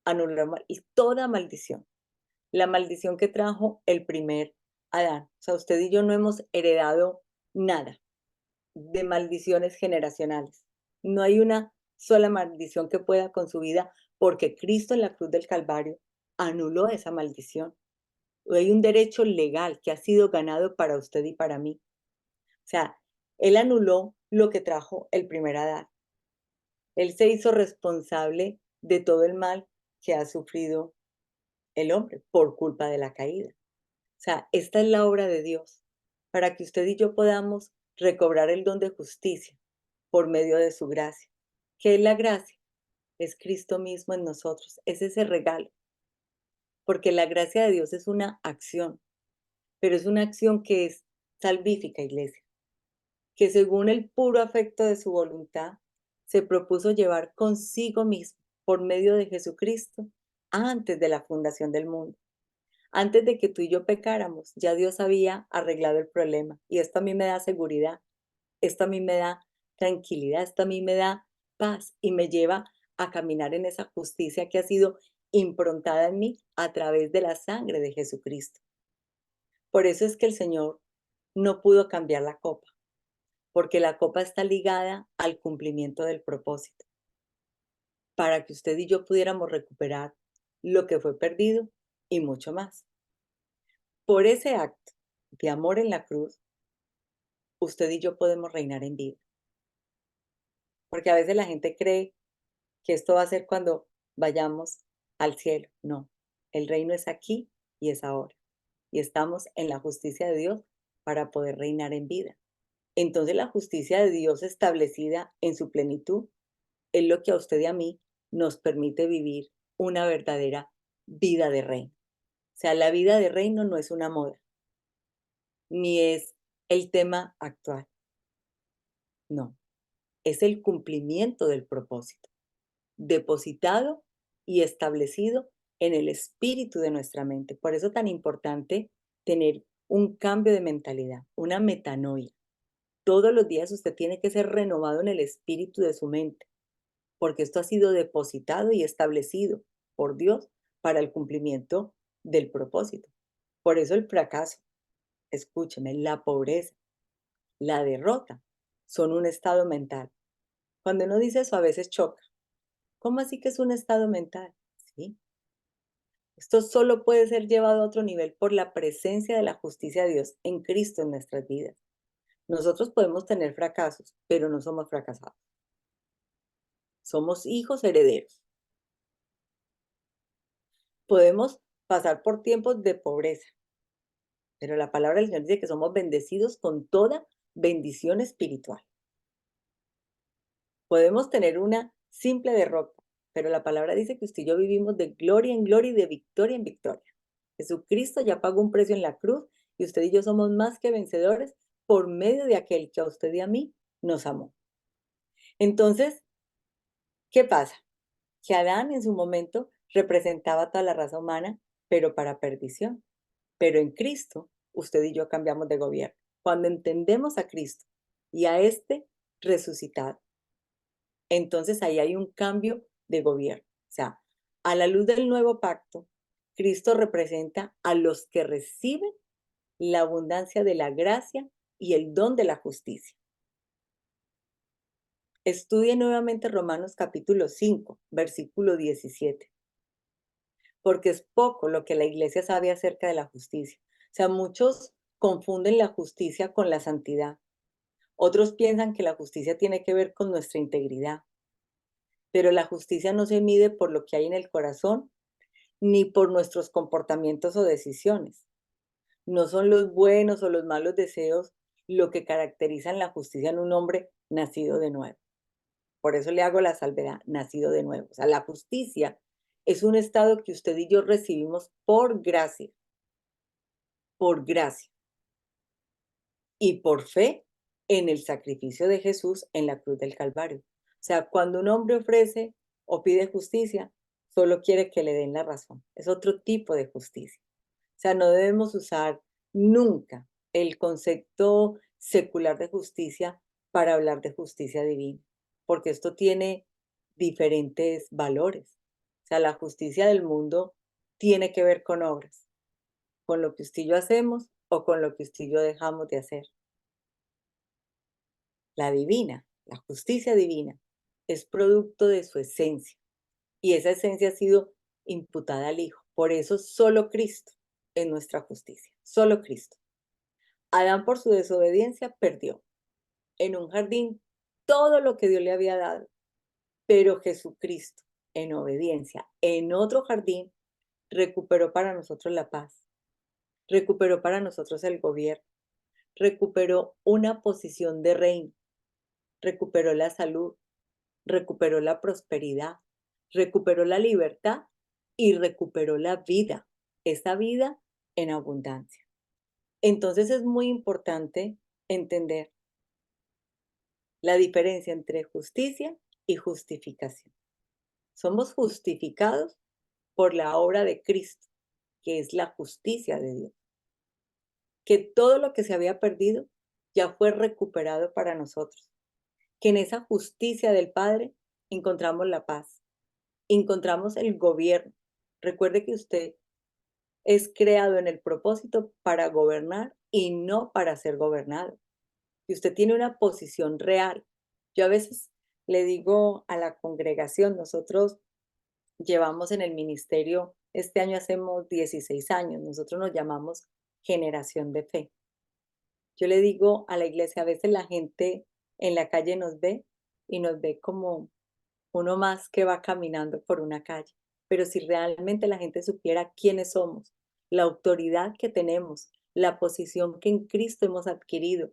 anuló toda maldición. La maldición que trajo el primer Adán. O sea, usted y yo no hemos heredado nada de maldiciones generacionales. No hay una sola maldición que pueda con su vida porque Cristo en la cruz del Calvario anuló esa maldición. Hay un derecho legal que ha sido ganado para usted y para mí. O sea, Él anuló lo que trajo el primer Adán. Él se hizo responsable de todo el mal que ha sufrido el hombre por culpa de la caída. O sea, esta es la obra de Dios para que usted y yo podamos recobrar el don de justicia por medio de su gracia. ¿Qué es la gracia? Es Cristo mismo en nosotros, es ese regalo. Porque la gracia de Dios es una acción, pero es una acción que es salvífica, iglesia, que según el puro afecto de su voluntad, se propuso llevar consigo mismo por medio de Jesucristo antes de la fundación del mundo. Antes de que tú y yo pecáramos, ya Dios había arreglado el problema. Y esto a mí me da seguridad, esto a mí me da tranquilidad, esto a mí me da paz y me lleva a caminar en esa justicia que ha sido improntada en mí a través de la sangre de Jesucristo. Por eso es que el Señor no pudo cambiar la copa, porque la copa está ligada al cumplimiento del propósito, para que usted y yo pudiéramos recuperar lo que fue perdido y mucho más. Por ese acto de amor en la cruz, usted y yo podemos reinar en vida. Porque a veces la gente cree que esto va a ser cuando vayamos al cielo. No, el reino es aquí y es ahora. Y estamos en la justicia de Dios para poder reinar en vida. Entonces la justicia de Dios establecida en su plenitud es lo que a usted y a mí nos permite vivir una verdadera vida de reino. O sea, la vida de reino no es una moda, ni es el tema actual. No, es el cumplimiento del propósito, depositado y establecido en el espíritu de nuestra mente. Por eso es tan importante tener un cambio de mentalidad, una metanoia. Todos los días usted tiene que ser renovado en el espíritu de su mente, porque esto ha sido depositado y establecido por Dios para el cumplimiento del propósito. Por eso el fracaso, escúcheme, la pobreza, la derrota, son un estado mental. Cuando uno dice eso a veces choca. ¿Cómo así que es un estado mental? ¿Sí? Esto solo puede ser llevado a otro nivel por la presencia de la justicia de Dios en Cristo en nuestras vidas. Nosotros podemos tener fracasos, pero no somos fracasados. Somos hijos herederos. Podemos pasar por tiempos de pobreza, pero la palabra del Señor dice que somos bendecidos con toda bendición espiritual. Podemos tener una simple derrota, pero la palabra dice que usted y yo vivimos de gloria en gloria y de victoria en victoria. Jesucristo ya pagó un precio en la cruz y usted y yo somos más que vencedores por medio de aquel que a usted y a mí nos amó. Entonces, ¿qué pasa? Que Adán en su momento representaba toda la raza humana, pero para perdición. Pero en Cristo, usted y yo cambiamos de gobierno. Cuando entendemos a Cristo y a este resucitado, entonces ahí hay un cambio de gobierno. O sea, a la luz del nuevo pacto, Cristo representa a los que reciben la abundancia de la gracia y el don de la justicia. Estudie nuevamente Romanos capítulo 5, versículo 17. Porque es poco lo que la iglesia sabe acerca de la justicia. O sea, muchos confunden la justicia con la santidad. Otros piensan que la justicia tiene que ver con nuestra integridad. Pero la justicia no se mide por lo que hay en el corazón, ni por nuestros comportamientos o decisiones. No son los buenos o los malos deseos lo que caracterizan la justicia en un hombre nacido de nuevo. Por eso le hago la salvedad, nacido de nuevo. O sea, la justicia es un estado que usted y yo recibimos por gracia y por fe en el sacrificio de Jesús en la cruz del Calvario. O sea, cuando un hombre ofrece o pide justicia, solo quiere que le den la razón. Es otro tipo de justicia. O sea, no debemos usar nunca el concepto secular de justicia para hablar de justicia divina, porque esto tiene diferentes valores. O sea, la justicia del mundo tiene que ver con obras, con lo que usted y yo hacemos o con lo que usted y yo dejamos de hacer. La divina, la justicia divina, es producto de su esencia y esa esencia ha sido imputada al Hijo. Por eso solo Cristo es nuestra justicia, solo Cristo. Adán por su desobediencia perdió en un jardín todo lo que Dios le había dado, pero Jesucristo en obediencia en otro jardín recuperó para nosotros la paz, recuperó para nosotros el gobierno, recuperó una posición de reino, recuperó la salud, recuperó la prosperidad, recuperó la libertad y recuperó la vida, esa vida en abundancia. Entonces es muy importante entender la diferencia entre justicia y justificación. Somos justificados por la obra de Cristo, que es la justicia de Dios. Que todo lo que se había perdido ya fue recuperado para nosotros. Que en esa justicia del Padre encontramos la paz, encontramos el gobierno. Recuerde que usted es creado en el propósito para gobernar y no para ser gobernado. Que usted tiene una posición real. Yo a veces le digo a la congregación, nosotros llevamos en el ministerio, este año hacemos 16 años, nosotros nos llamamos Generación de Fe. Yo le digo a la iglesia, a veces la gente en la calle nos ve y nos ve como uno más que va caminando por una calle. Pero si realmente la gente supiera quiénes somos, la autoridad que tenemos, la posición que en Cristo hemos adquirido,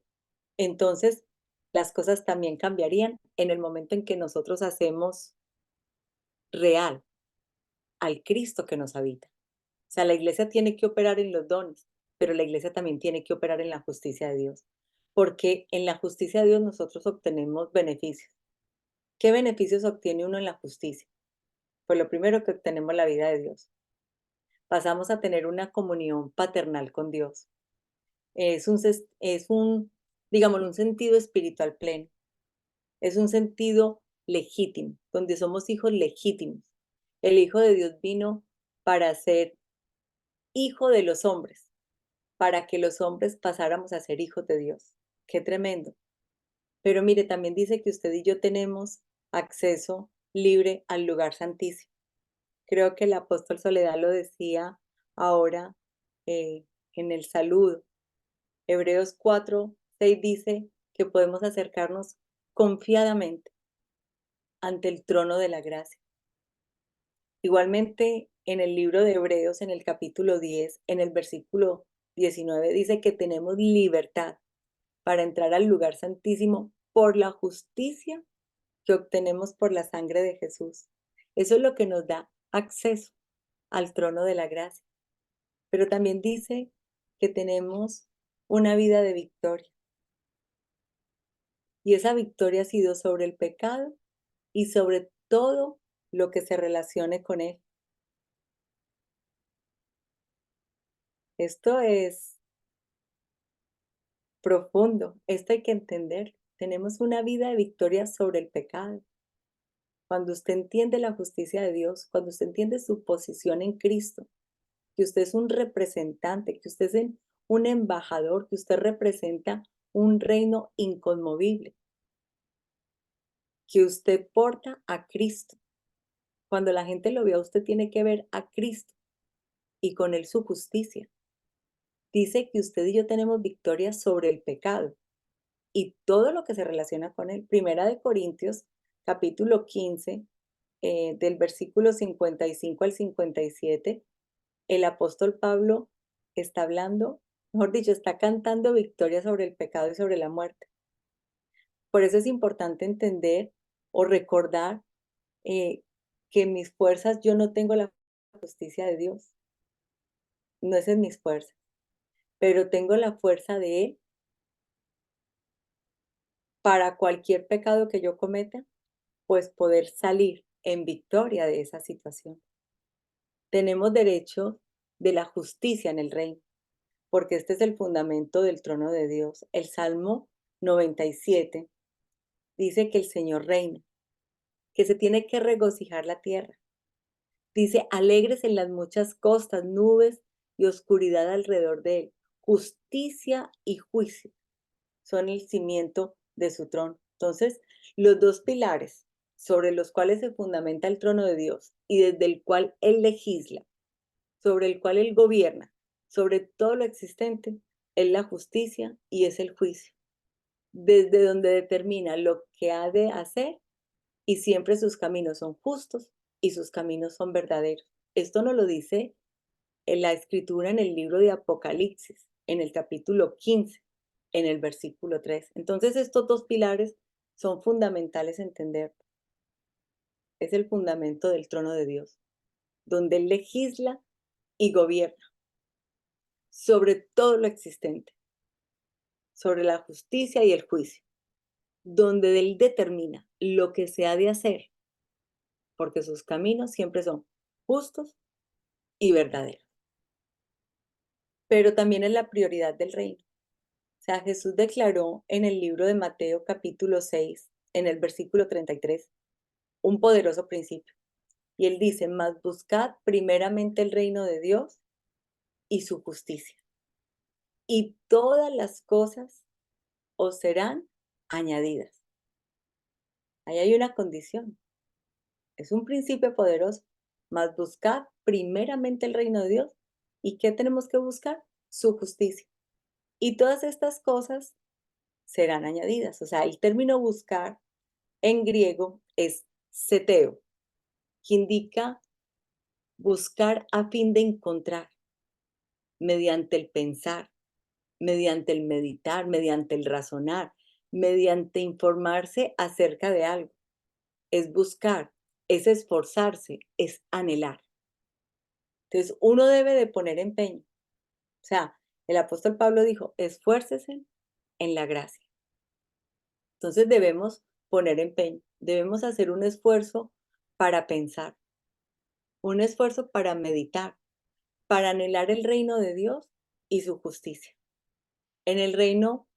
entonces las cosas también cambiarían en el momento en que nosotros hacemos real al Cristo que nos habita. O sea, la iglesia tiene que operar en los dones, pero la iglesia también tiene que operar en la justicia de Dios, porque en la justicia de Dios nosotros obtenemos beneficios. ¿Qué beneficios obtiene uno en la justicia? Pues lo primero que obtenemos la vida de Dios. pasamos a tener una comunión paternal con Dios. Es un, digámoslo, un sentido espiritual pleno. Es un sentido legítimo, donde somos hijos legítimos. El Hijo de Dios vino para ser hijo de los hombres, para que los hombres pasáramos a ser hijos de Dios. Qué tremendo. Pero mire, también dice que usted y yo tenemos acceso libre al lugar santísimo. Creo que el apóstol Soledad lo decía ahora en el saludo. Hebreos 4:6 dice que podemos acercarnos confiadamente ante el trono de la gracia. Igualmente, en el libro de Hebreos, en el capítulo 10, en el versículo 19, dice que tenemos libertad para entrar al lugar santísimo por la justicia que obtenemos por la sangre de Jesús. Eso es lo que nos da acceso al trono de la gracia. Pero también dice que tenemos una vida de victoria. Y esa victoria ha sido sobre el pecado y sobre todo lo que se relacione con él. Esto es profundo, esto hay que entender. Tenemos una vida de victoria sobre el pecado. Cuando usted entiende la justicia de Dios, cuando usted entiende su posición en Cristo, que usted es un representante, que usted es un embajador, que usted representa un reino inconmovible, que usted porta a Cristo. Cuando la gente lo vea, usted tiene que ver a Cristo y con él su justicia. Dice que usted y yo tenemos victoria sobre el pecado y todo lo que se relaciona con él. Primera de Corintios, capítulo 15, del versículo 55 al 57, el apóstol Pablo está hablando, mejor dicho, está cantando victoria sobre el pecado y sobre la muerte. Por eso es importante entender o recordar que en mis fuerzas yo no tengo la justicia de Dios. No es en mis fuerzas, pero tengo la fuerza de Él para cualquier pecado que yo cometa, pues poder salir en victoria de esa situación. Tenemos derecho de la justicia en el reino, porque este es el fundamento del trono de Dios. El Salmo 97 dice que el Señor reina, que se tiene que regocijar la tierra. Dice, alegres en las muchas costas, nubes y oscuridad alrededor de él. Justicia y juicio son el cimiento de su trono. Entonces, los dos pilares sobre los cuales se fundamenta el trono de Dios y desde el cual Él legisla, sobre el cual Él gobierna, sobre todo lo existente, es la justicia y es el juicio. Desde donde determina lo que ha de hacer y siempre sus caminos son justos y sus caminos son verdaderos. Esto nos lo dice en la escritura en el libro de Apocalipsis, en el capítulo 15, en el versículo 3. Entonces estos dos pilares son fundamentales entender. Es el fundamento del trono de Dios, donde Él legisla y gobierna sobre todo lo existente, sobre la justicia y el juicio, donde Él determina lo que se ha de hacer, porque sus caminos siempre son justos y verdaderos. Pero también es la prioridad del reino. O sea, Jesús declaró en el libro de Mateo capítulo 6, en el versículo 33, un poderoso principio. Y él dice, mas buscad primeramente el reino de Dios y su justicia. Y todas las cosas os serán añadidas. Ahí hay una condición. Es un principio poderoso. Mas buscad primeramente el reino de Dios. ¿Y qué tenemos que buscar? Su justicia. Y todas estas cosas serán añadidas. O sea, el término buscar en griego es seteo, que indica buscar a fin de encontrar, mediante el pensar, mediante el meditar, mediante el razonar, mediante informarse acerca de algo. Es buscar, es esforzarse, es anhelar. Entonces, uno debe de poner empeño. O sea, el apóstol Pablo dijo, esfuércese en la gracia. Entonces debemos poner empeño, debemos hacer un esfuerzo para pensar, un esfuerzo para meditar, para anhelar el reino de Dios y su justicia. En el reino,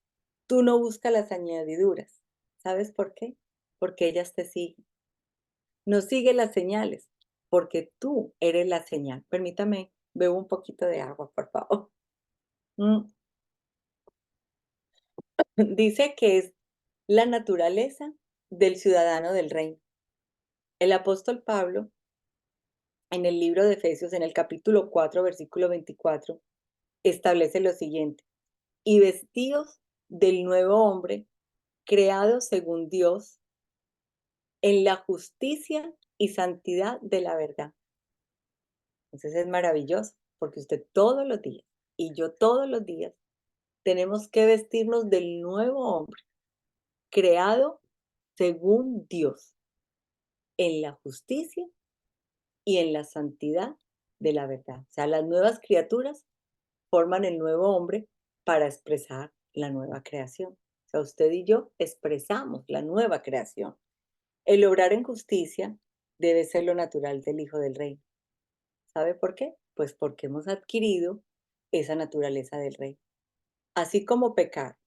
tú no buscas las añadiduras. ¿Sabes por qué? Porque ellas te siguen. No sigue las señales, porque tú eres la señal. Permítame, bebo un poquito de agua, por favor. Dice que es la naturaleza del ciudadano del reino. El apóstol Pablo, en el libro de Efesios, en el capítulo 4, versículo 24, establece lo siguiente: y vestidos del nuevo hombre, creado según Dios, en la justicia y santidad de la verdad. Entonces es maravilloso, porque usted todos los días, y yo todos los días, tenemos que vestirnos del nuevo hombre, creado según Dios, en la justicia y en la santidad de la verdad. O sea, las nuevas criaturas forman el nuevo hombre para expresar la nueva creación. O sea, usted y yo expresamos la nueva creación. El obrar en justicia debe ser lo natural del Hijo del Rey. ¿Sabe por qué? Pues porque hemos adquirido esa naturaleza del Rey. Así como pecar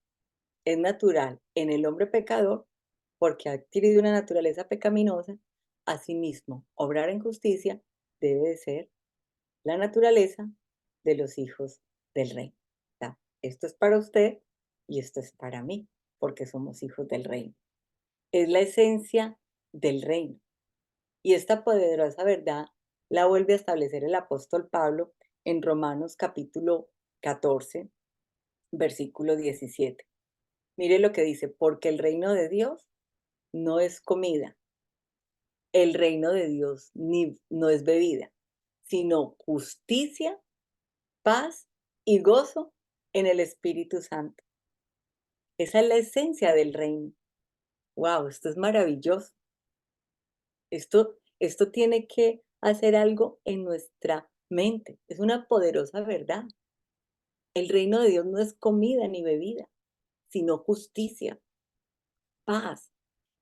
es natural en el hombre pecador, porque ha adquirido una naturaleza pecaminosa, asimismo, obrar en justicia debe de ser la naturaleza de los hijos del Rey. O sea, esto es para usted y esto es para mí, porque somos hijos del reino. Es la esencia del reino. Y esta poderosa verdad la vuelve a establecer el apóstol Pablo en Romanos capítulo 14, versículo 17. Mire lo que dice: porque el reino de Dios no es comida, el reino de Dios no es bebida, sino justicia, paz y gozo en el Espíritu Santo. Esa es la esencia del reino. ¡Wow! Esto es maravilloso. Esto tiene que hacer algo en nuestra mente. Es una poderosa verdad. El reino de Dios no es comida ni bebida, sino justicia, paz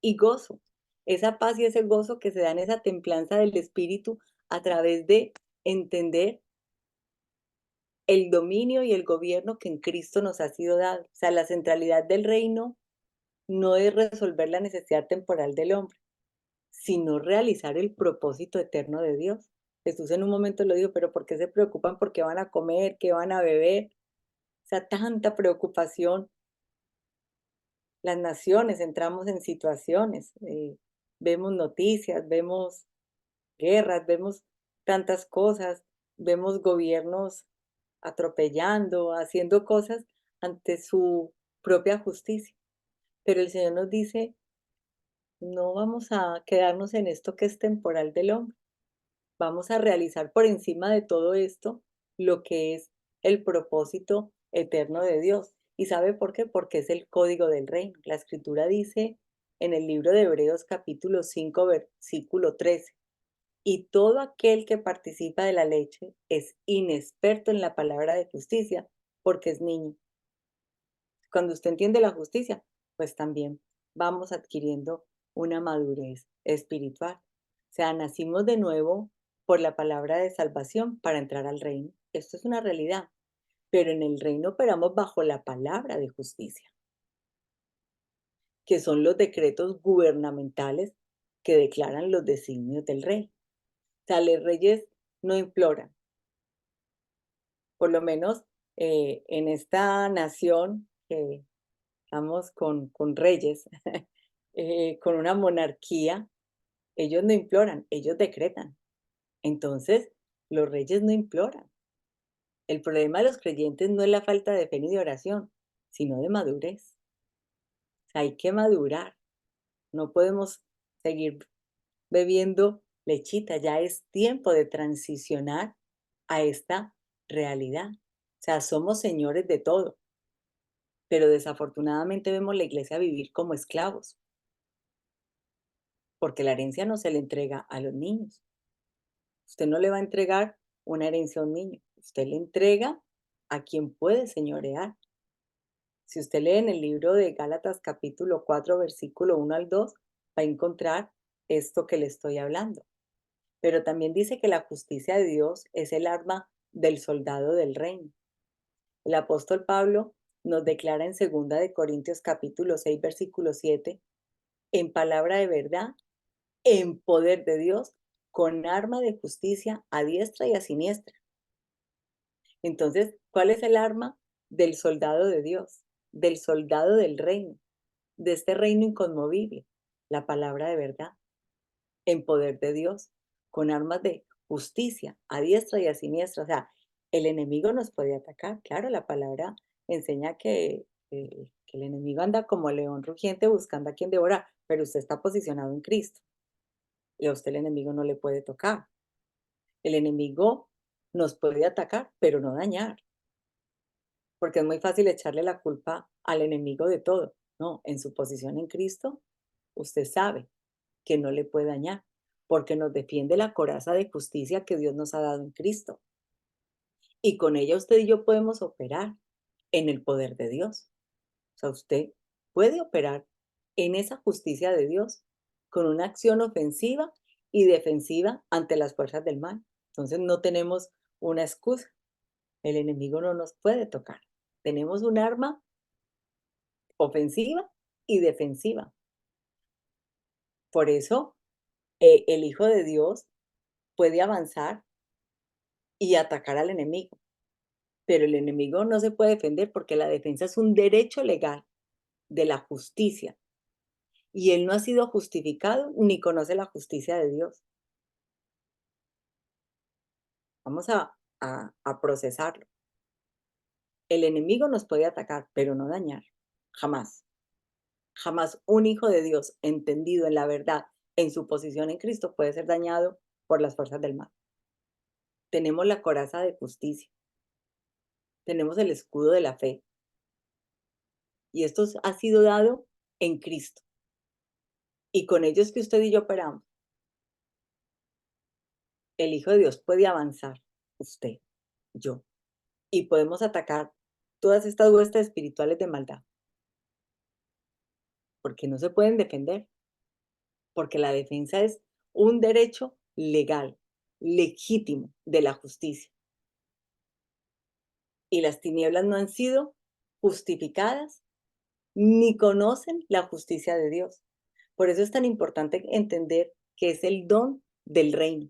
y gozo. Esa paz y ese gozo que se dan, esa templanza del espíritu a través de entender el dominio y el gobierno que en Cristo nos ha sido dado. O sea, la centralidad del reino no es resolver la necesidad temporal del hombre, sino realizar el propósito eterno de Dios. Jesús en un momento lo dijo: pero ¿por qué se preocupan por qué van a comer, qué van a beber? O sea, tanta preocupación. Las naciones entramos en situaciones, vemos noticias, vemos guerras, vemos tantas cosas, vemos gobiernos atropellando, haciendo cosas ante su propia justicia. Pero el Señor nos dice: no vamos a quedarnos en esto que es temporal del hombre. Vamos a realizar por encima de todo esto lo que es el propósito eterno de Dios. ¿Y sabe por qué? Porque es el código del reino. La escritura dice en el libro de Hebreos capítulo 5, versículo 13: y todo aquel que participa de la leche es inexperto en la palabra de justicia, porque es niño. Cuando usted entiende la justicia, pues también vamos adquiriendo una madurez espiritual. O sea, nacimos de nuevo por la palabra de salvación para entrar al reino. Esto es una realidad. Pero en el reino operamos bajo la palabra de justicia, que son los decretos gubernamentales que declaran los designios del rey. O sea, los reyes no imploran. Por lo menos en esta nación que estamos con reyes, con una monarquía, ellos no imploran, ellos decretan. Entonces, los reyes no imploran. El problema de los creyentes no es la falta de fe ni de oración, sino de madurez. O sea, hay que madurar. No podemos seguir bebiendo lechita. Ya es tiempo de transicionar a esta realidad. O sea, somos señores de todo, pero desafortunadamente vemos la iglesia vivir como esclavos, porque la herencia no se le entrega a los niños. Usted no le va a entregar una herencia a un niño, usted le entrega a quien puede señorear. Si usted lee en el libro de Gálatas capítulo 4, versículo 1 al 2, va a encontrar esto que le estoy hablando. Pero también dice que la justicia de Dios es el arma del soldado del reino. El apóstol Pablo nos declara en 2 de Corintios capítulo 6, versículo 7, en palabra de verdad, en poder de Dios, con arma de justicia a diestra y a siniestra. Entonces, ¿cuál es el arma del soldado de Dios, del soldado del reino, de este reino inconmovible? La palabra de verdad, en poder de Dios, con armas de justicia a diestra y a siniestra. O sea, el enemigo nos puede atacar. Claro, la palabra enseña que el enemigo anda como león rugiente buscando a quien devorar, pero usted está posicionado en Cristo y a usted el enemigo no le puede tocar. El enemigo nos puede atacar, pero no dañar, porque es muy fácil echarle la culpa al enemigo de todo. No, en su posición en Cristo, usted sabe que no le puede dañar, porque nos defiende la coraza de justicia que Dios nos ha dado en Cristo. Y con ella usted y yo podemos operar en el poder de Dios. O sea, usted puede operar en esa justicia de Dios con una acción ofensiva y defensiva ante las fuerzas del mal. Entonces no tenemos una excusa. El enemigo no nos puede tocar. Tenemos un arma ofensiva y defensiva. Por eso el Hijo de Dios puede avanzar y atacar al enemigo, pero el enemigo no se puede defender porque la defensa es un derecho legal de la justicia y él no ha sido justificado ni conoce la justicia de Dios. Vamos a procesarlo. El enemigo nos puede atacar, pero no dañar. Jamás. Jamás un hijo de Dios entendido en la verdad, en su posición en Cristo, puede ser dañado por las fuerzas del mal. Tenemos la coraza de justicia. Tenemos el escudo de la fe. Y esto ha sido dado en Cristo. Y con ellos que usted y yo operamos. El Hijo de Dios puede avanzar, usted, yo. Y podemos atacar todas estas huestes espirituales de maldad. Porque no se pueden defender. Porque la defensa es un derecho legal, legítimo de la justicia. Y las tinieblas no han sido justificadas ni conocen la justicia de Dios. Por eso es tan importante entender que es el don del reino.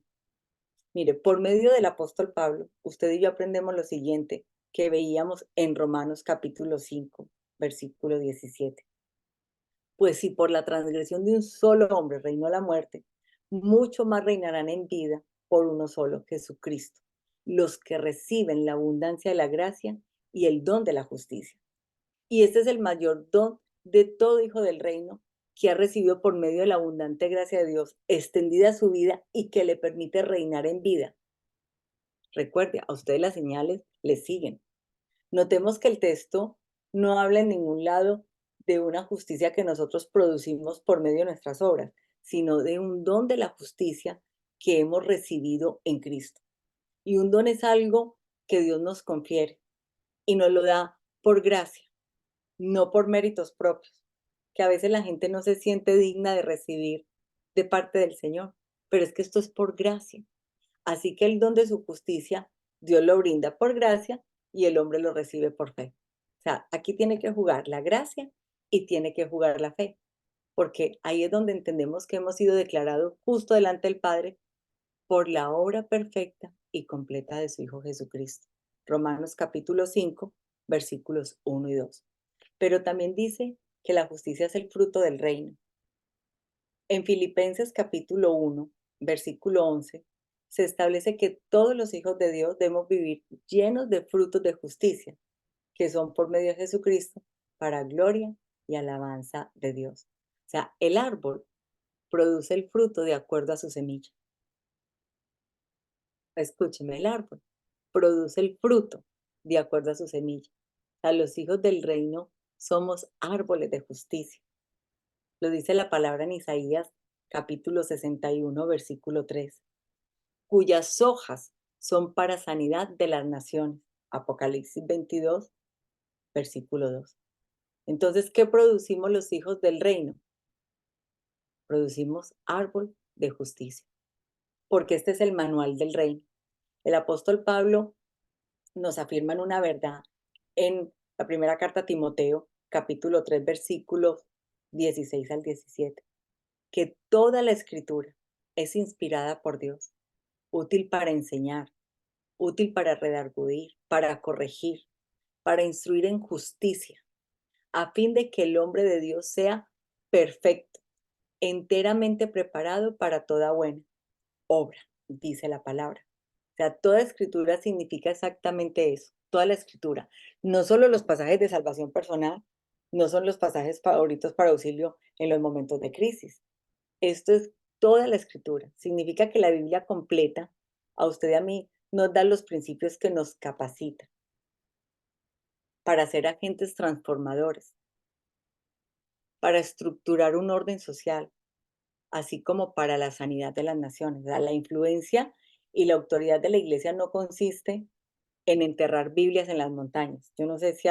Mire, por medio del apóstol Pablo, usted y yo aprendemos lo siguiente que veíamos en Romanos capítulo 5, versículo 17. Pues si por la transgresión de un solo hombre reinó la muerte, mucho más reinarán en vida por uno solo, Jesucristo, los que reciben la abundancia de la gracia y el don de la justicia. Y este es el mayor don de todo hijo del reino que ha recibido por medio de la abundante gracia de Dios, extendida a su vida y que le permite reinar en vida. Recuerde, a ustedes las señales le siguen. Notemos que el texto no habla en ningún lado de una justicia que nosotros producimos por medio de nuestras obras, sino de un don de la justicia que hemos recibido en Cristo. Y un don es algo que Dios nos confiere y nos lo da por gracia, no por méritos propios, que a veces la gente no se siente digna de recibir de parte del Señor, pero es que esto es por gracia. Así que el don de su justicia, Dios lo brinda por gracia y el hombre lo recibe por fe. O sea, aquí tiene que jugar la gracia y tiene que jugar la fe, porque ahí es donde entendemos que hemos sido declarados justo delante del Padre por la obra perfecta y completa de su Hijo Jesucristo. Romanos capítulo 5, versículos 1 y 2. Pero también dice que la justicia es el fruto del reino. En Filipenses capítulo 1, versículo 11, se establece que todos los hijos de Dios debemos vivir llenos de frutos de justicia, que son por medio de Jesucristo, para gloria y alabanza de Dios. O sea, el árbol produce el fruto de acuerdo a su semilla. Escúcheme, el árbol produce el fruto de acuerdo a su semilla. O sea, los hijos del reino somos árboles de justicia. Lo dice la palabra en Isaías capítulo 61, versículo 3, cuyas hojas son para sanidad de las naciones. Apocalipsis 22, versículo 2. Entonces, ¿qué producimos los hijos del reino? Producimos árbol de justicia, porque este es el manual del reino. El apóstol Pablo nos afirman una verdad en la primera carta a Timoteo, capítulo 3, versículos 16 al 17, que toda la escritura es inspirada por Dios, útil para enseñar, útil para redarguir, para corregir, para instruir en justicia, a fin de que el hombre de Dios sea perfecto, enteramente preparado para toda buena obra, dice la palabra. O sea, toda escritura significa exactamente eso, toda la escritura. No solo los pasajes de salvación personal, no son los pasajes favoritos para auxilio en los momentos de crisis. Esto es toda la escritura. Significa que la Biblia completa, a usted y a mí, nos da los principios que nos capacitan para ser agentes transformadores, para estructurar un orden social, así como para la sanidad de las naciones. O sea, la influencia y la autoridad de la iglesia no consiste en enterrar Biblias en las montañas. Yo no sé si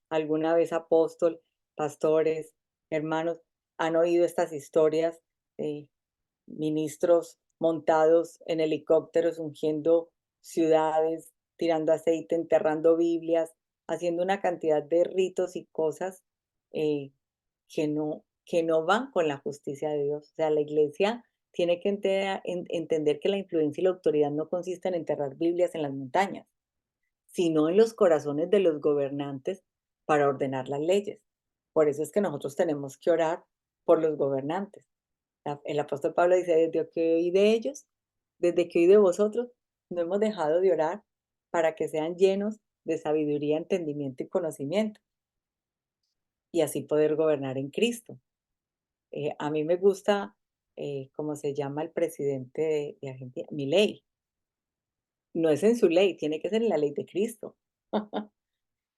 alguna vez apóstol, pastores, hermanos, han oído estas historias de ministros montados en helicópteros, ungiendo ciudades, tirando aceite, enterrando Biblias, haciendo una cantidad de ritos y cosas eh, que no van con la justicia de Dios. O sea, la iglesia tiene que entender que la influencia y la autoridad no consiste en enterrar Biblias en las montañas, sino en los corazones de los gobernantes para ordenar las leyes. Por eso es que nosotros tenemos que orar por los gobernantes. El apóstol Pablo dice, desde que oí de ellos, desde que oí de vosotros, no hemos dejado de orar para que sean llenos de sabiduría, entendimiento y conocimiento, y así poder gobernar en Cristo. A mí me gusta, ¿cómo se llama el presidente de Argentina? Milei. No es en su ley, tiene que ser en la ley de Cristo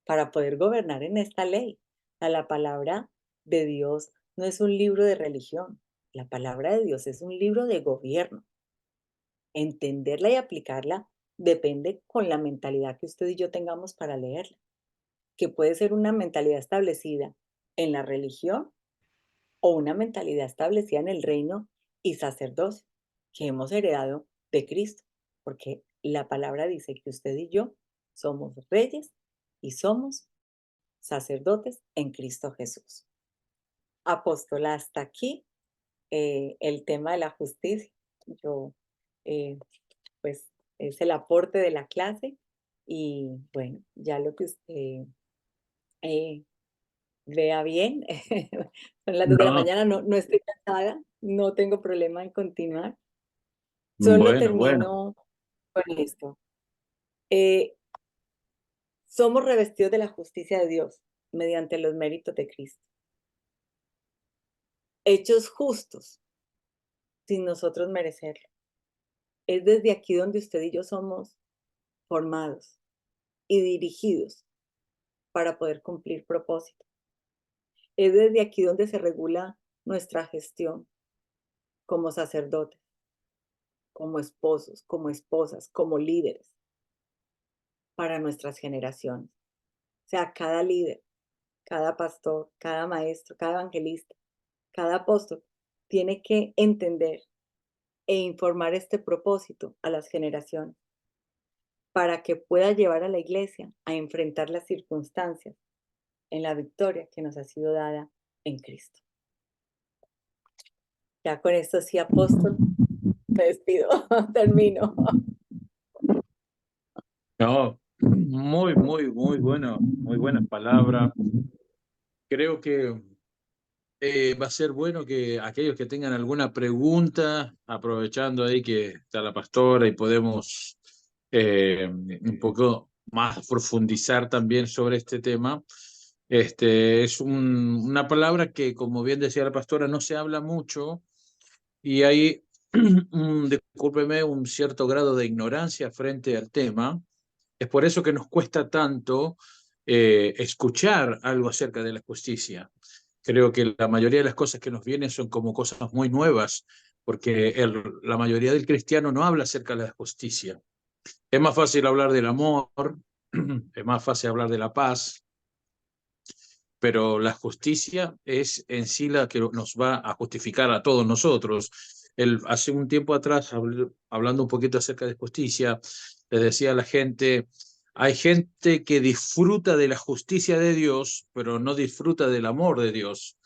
para poder gobernar en esta ley. La palabra de Dios no es un libro de religión, la palabra de Dios es un libro de gobierno. Entenderla y aplicarla depende con la mentalidad que usted y yo tengamos para leerla, que puede ser una mentalidad establecida en la religión o una mentalidad establecida en el reino y sacerdocio que hemos heredado de Cristo, porque la palabra dice que usted y yo somos reyes y somos sacerdotes en Cristo Jesús. Apóstola, hasta aquí el tema de la justicia. Yo, pues, es el aporte de la clase y bueno, ya lo que usted vea bien. Son las 2 de la
No,
mañana, no estoy cansada, no tengo problema en continuar. Solo
bueno, bueno.
termino con esto. Somos revestidos de la justicia de Dios mediante los méritos de Cristo. Hechos justos sin nosotros merecerlo. Es desde aquí donde usted y yo somos formados y dirigidos para poder cumplir propósito. Es desde aquí donde se regula nuestra gestión como sacerdotes, como esposos, como esposas, como líderes para nuestras generaciones. O sea, cada líder, cada pastor, cada maestro, cada evangelista, cada apóstol tiene que entender e informar este propósito a las generaciones para que pueda llevar a la iglesia a enfrentar las circunstancias en la victoria que nos ha sido dada en Cristo. Ya con esto sí, apóstol, me despido, termino.
No, muy bueno, muy buenas palabras. Creo que va a ser bueno que aquellos que tengan alguna pregunta, aprovechando ahí que está la pastora y podemos un poco más profundizar también sobre este tema. Es una palabra que, como bien decía la pastora, no se habla mucho y hay, discúlpeme, un cierto grado de ignorancia frente al tema. Es por eso que nos cuesta tanto escuchar algo acerca de la justicia. Creo que la mayoría de las cosas que nos vienen son como cosas muy nuevas, porque la mayoría del cristiano no habla acerca de la justicia. Es más fácil hablar del amor, es más fácil hablar de la paz, pero la justicia es en sí la que nos va a justificar a todos nosotros. Hace un tiempo atrás, hablando un poquito acerca de justicia, le decía a la gente, hay gente que disfruta de la justicia de Dios, pero no disfruta del amor de Dios.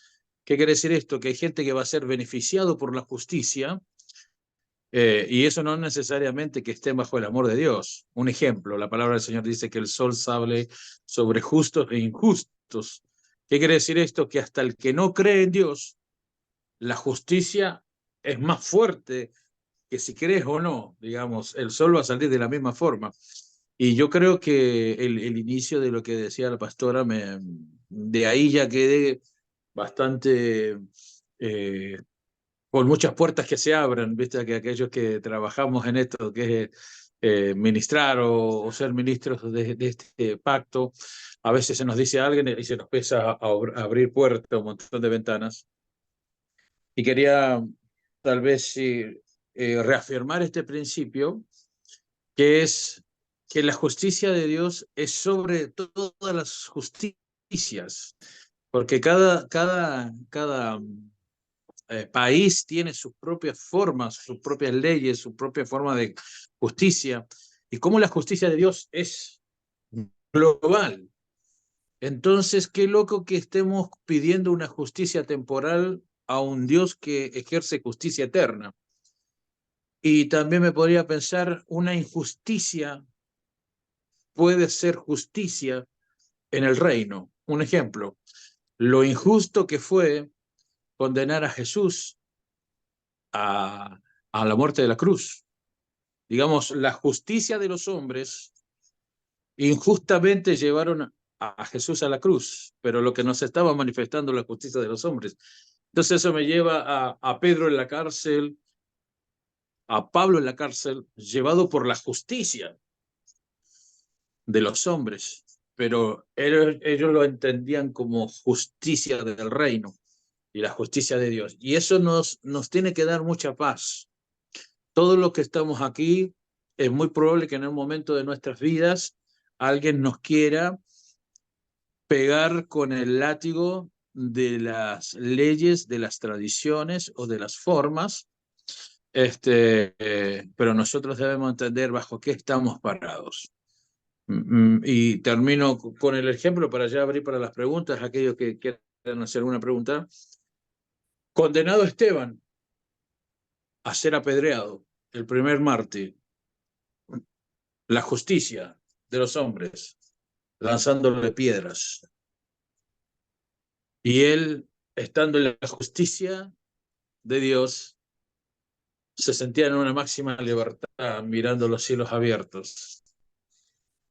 ¿Qué quiere decir esto? Que hay gente que va a ser beneficiado por la justicia, y eso no necesariamente que estén bajo el amor de Dios. Un ejemplo, la palabra del Señor dice que el sol sale sobre justos e injustos. ¿Qué quiere decir esto? Que hasta el que no cree en Dios, la justicia es más fuerte que si crees o no, digamos, el sol va a salir de la misma forma. Y yo creo que el inicio de lo que decía la pastora, de ahí ya quedé bastante con muchas puertas que se abren, viste, que aquellos que trabajamos en esto, que es ministrar o ser ministros de este pacto, a veces se nos dice a alguien y se nos empieza a abrir puertas, un montón de ventanas. Y quería tal vez reafirmar este principio, que es que la justicia de Dios es sobre todas las justicias, porque cada país tiene sus propias formas, sus propias leyes, su propia forma de justicia, y como la justicia de Dios es global. Entonces, qué loco que estemos pidiendo una justicia temporal a un Dios que ejerce justicia eterna. Y también me podría pensar, una injusticia puede ser justicia en el reino. Un ejemplo, lo injusto que fue condenar a Jesús a la muerte de la cruz. Digamos, la justicia de los hombres injustamente llevaron a Jesús a la cruz, pero lo que nos estaba manifestando la justicia de los hombres. Entonces eso me lleva a Pedro en la cárcel, a Pablo en la cárcel, llevado por la justicia de los hombres, pero ellos lo entendían como justicia del reino y la justicia de Dios. Y eso nos tiene que dar mucha paz. Todos los que estamos aquí, es muy probable que en un momento de nuestras vidas alguien nos quiera pegar con el látigo de las leyes, de las tradiciones o de las formas, pero nosotros debemos entender bajo qué estamos parados. Y termino con el ejemplo para ya abrir para las preguntas, aquellos que quieran hacer alguna pregunta. Condenado Esteban a ser apedreado, el primer mártir, la justicia de los hombres, lanzándole piedras. Y él, estando en la justicia de Dios, se sentía en una máxima libertad mirando los cielos abiertos.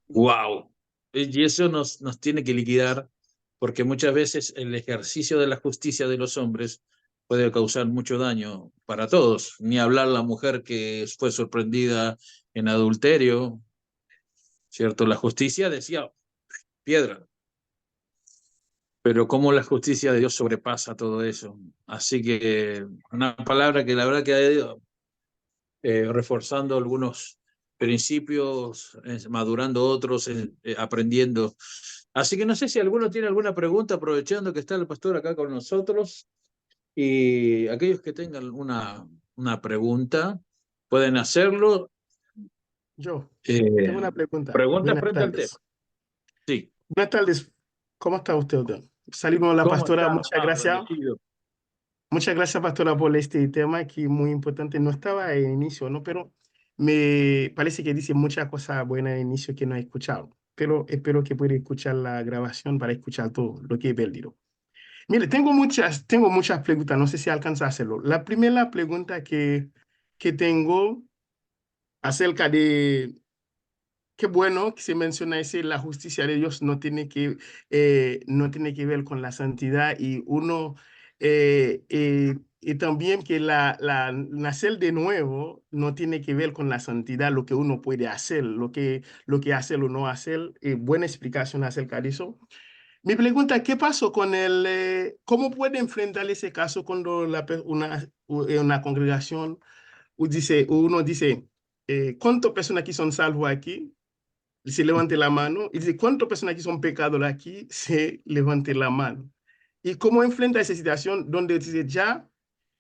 ¡Wow! Y eso nos tiene que liquidar, porque muchas veces el ejercicio de la justicia de los hombres puede causar mucho daño para todos. Ni hablar la mujer que fue sorprendida en adulterio, ¿cierto? La justicia decía piedra, pero cómo la justicia de Dios sobrepasa todo eso. Así que una palabra que la verdad que ha ido reforzando algunos principios, madurando otros, aprendiendo. Así que no sé si alguno tiene alguna pregunta, aprovechando que está el pastor acá con nosotros, y aquellos que tengan una pregunta pueden hacerlo.
Yo tengo una pregunta.
Pregunta
Buenas
frente al tema.
tardes.
Sí.
Buenas tardes. ¿Cómo está usted? Salimos la
¿Cómo
pastora.
está?
Muchas gracias.
Bendecido.
Muchas gracias, pastora, por este tema que es muy importante. No estaba en inicio, ¿no? Pero me parece que dice muchas cosas buenas en inicio que no he escuchado. Pero espero que pueda escuchar la grabación para escuchar todo lo que he perdido. Mire, tengo muchas preguntas. No sé si alcanza a hacerlo. La primera pregunta que tengo acerca de qué bueno que se menciona ese, la justicia de Dios no tiene no tiene que ver con la santidad y y también que nacer de nuevo no tiene que ver con la santidad, lo que uno puede hacer, lo que hacer o no hacer. Buena explicación acerca de eso. Mi pregunta, ¿qué pasó con cómo puede enfrentar ese caso cuando una congregación uno dice, ¿cuántas personas aquí son salvos aquí? Se levante la mano y dice, ¿cuántas personas aquí son pecadores aquí? Se levante la mano. ¿Y cómo enfrenta esa situación donde dice, ya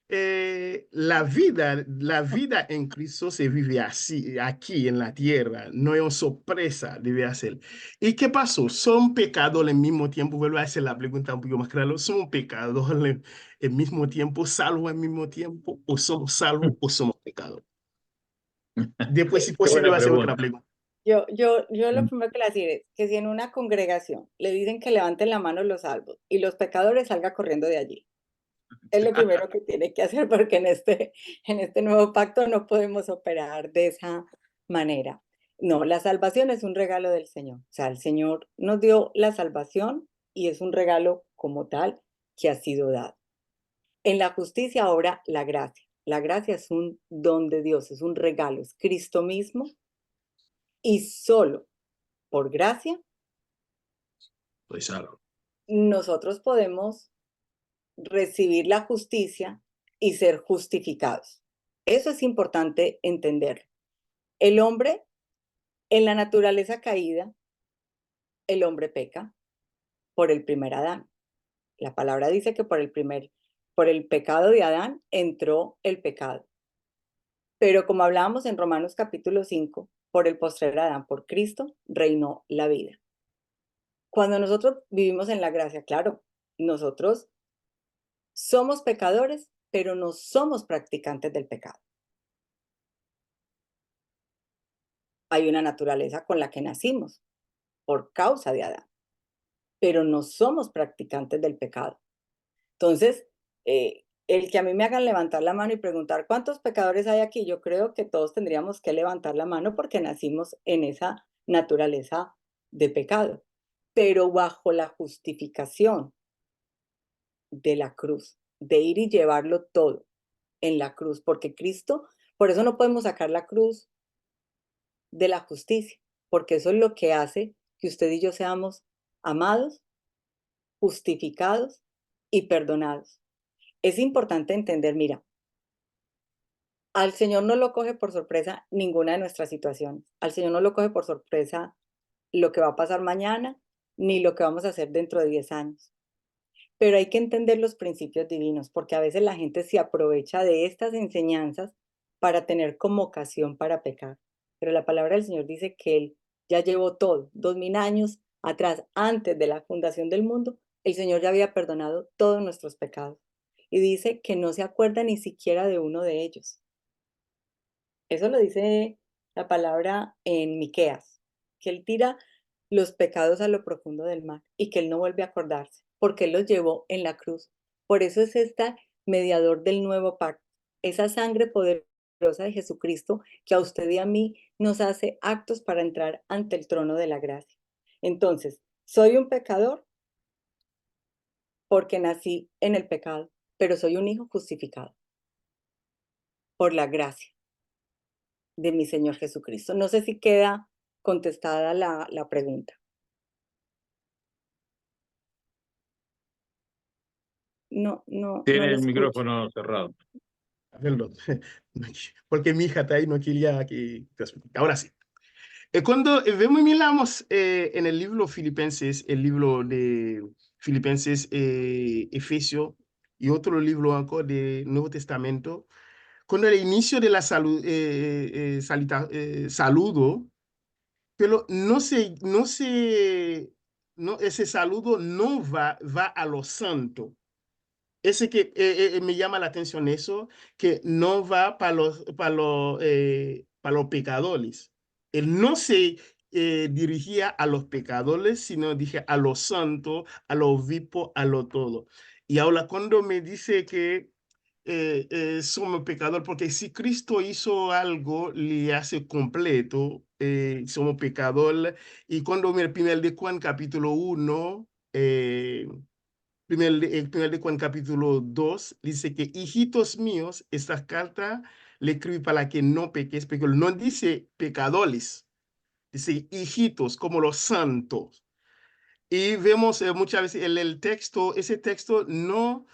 la vida en Cristo se vive así, aquí en la tierra, no es una sorpresa, debe hacer. ¿Y qué pasó? ¿Son pecadores al mismo tiempo? Vuelvo a hacer la pregunta un poco más clara. ¿Son pecadores al mismo tiempo, salvos al mismo tiempo, o somos salvos o somos pecadores? Después, si
Qué
posible,
buena
va a hacer otra
pregunta.
pregunta.
Yo lo
Mm.
primero que le decir es que si en una congregación le dicen que levanten la mano los salvos y los pecadores salga corriendo de allí, es lo primero que tiene que hacer porque en este nuevo pacto no podemos operar de esa manera. No, la salvación es un regalo del Señor. O sea, el Señor nos dio la salvación y es un regalo como tal que ha sido dado. En la justicia obra la gracia. La gracia es un don de Dios, es un regalo, es Cristo mismo y solo por gracia
Soy salvo.
nosotros podemos recibir la justicia y ser justificados. Eso es importante entenderlo. El hombre, en la naturaleza caída, el hombre peca por el primer Adán. La palabra dice que por el pecado de Adán entró el pecado. Pero como hablábamos en Romanos capítulo 5, por el postrer Adán, por Cristo, reinó la vida. Cuando nosotros vivimos en la gracia, claro, nosotros somos pecadores, pero no somos practicantes del pecado. Hay una naturaleza con la que nacimos por causa de Adán, pero no somos practicantes del pecado. Entonces, el que a mí me hagan levantar la mano y preguntar cuántos pecadores hay aquí, yo creo que todos tendríamos que levantar la mano porque nacimos en esa naturaleza de pecado, pero bajo la justificación de la cruz, de ir y llevarlo todo en la cruz, porque Cristo, por eso no podemos sacar la cruz de la justicia, porque eso es lo que hace que usted y yo seamos amados, justificados y perdonados. Es importante entender, mira, al Señor no lo coge por sorpresa ninguna de nuestras situaciones. Al Señor no lo coge por sorpresa lo que va a pasar mañana, ni lo que vamos a hacer dentro de 10 años. Pero hay que entender los principios divinos, porque a veces la gente se aprovecha de estas enseñanzas para tener como ocasión para pecar. Pero la palabra del Señor dice que Él ya llevó todo, 2000 años atrás, antes de la fundación del mundo, el Señor ya había perdonado todos nuestros pecados. Y dice que no se acuerda ni siquiera de uno de ellos. Eso lo dice la palabra en Miqueas, que Él tira los pecados a lo profundo del mar y que Él no vuelve a acordarse, porque Él los llevó en la cruz. Por eso es este mediador del nuevo pacto, esa sangre poderosa de Jesucristo que a usted y a mí nos hace actos para entrar ante el trono de la gracia. Entonces, soy un pecador porque nací en el pecado, pero soy un hijo justificado por la gracia de mi Señor Jesucristo. No sé si queda contestada la pregunta. No
Tiene
lo
el
escucho.
micrófono cerrado.
Perdón, porque mi hija está ahí, no quería que... Ahora sí. Cuando vemos y miramos en el libro Filipenses, el libro de Filipenses, Efesios y otro libro encore del Nuevo Testamento, cuando el inicio de la saludo, pero ese saludo no va a los santos. Ese que me llama la atención eso, que no va para los pecadores. Él no se dirigía a los pecadores, sino dije a los santos, a los vivos, a lo todo. Y ahora cuando me dice que somos pecadores, porque si Cristo hizo algo, le hace completo, somos pecadores. Y cuando mira el primer de Juan capítulo 1, el primer de Juan capítulo 2 dice que hijitos míos, esta carta le escribí para que no peques, porque no dice pecadores, dice hijitos como los santos. Y vemos muchas veces el texto, ese texto no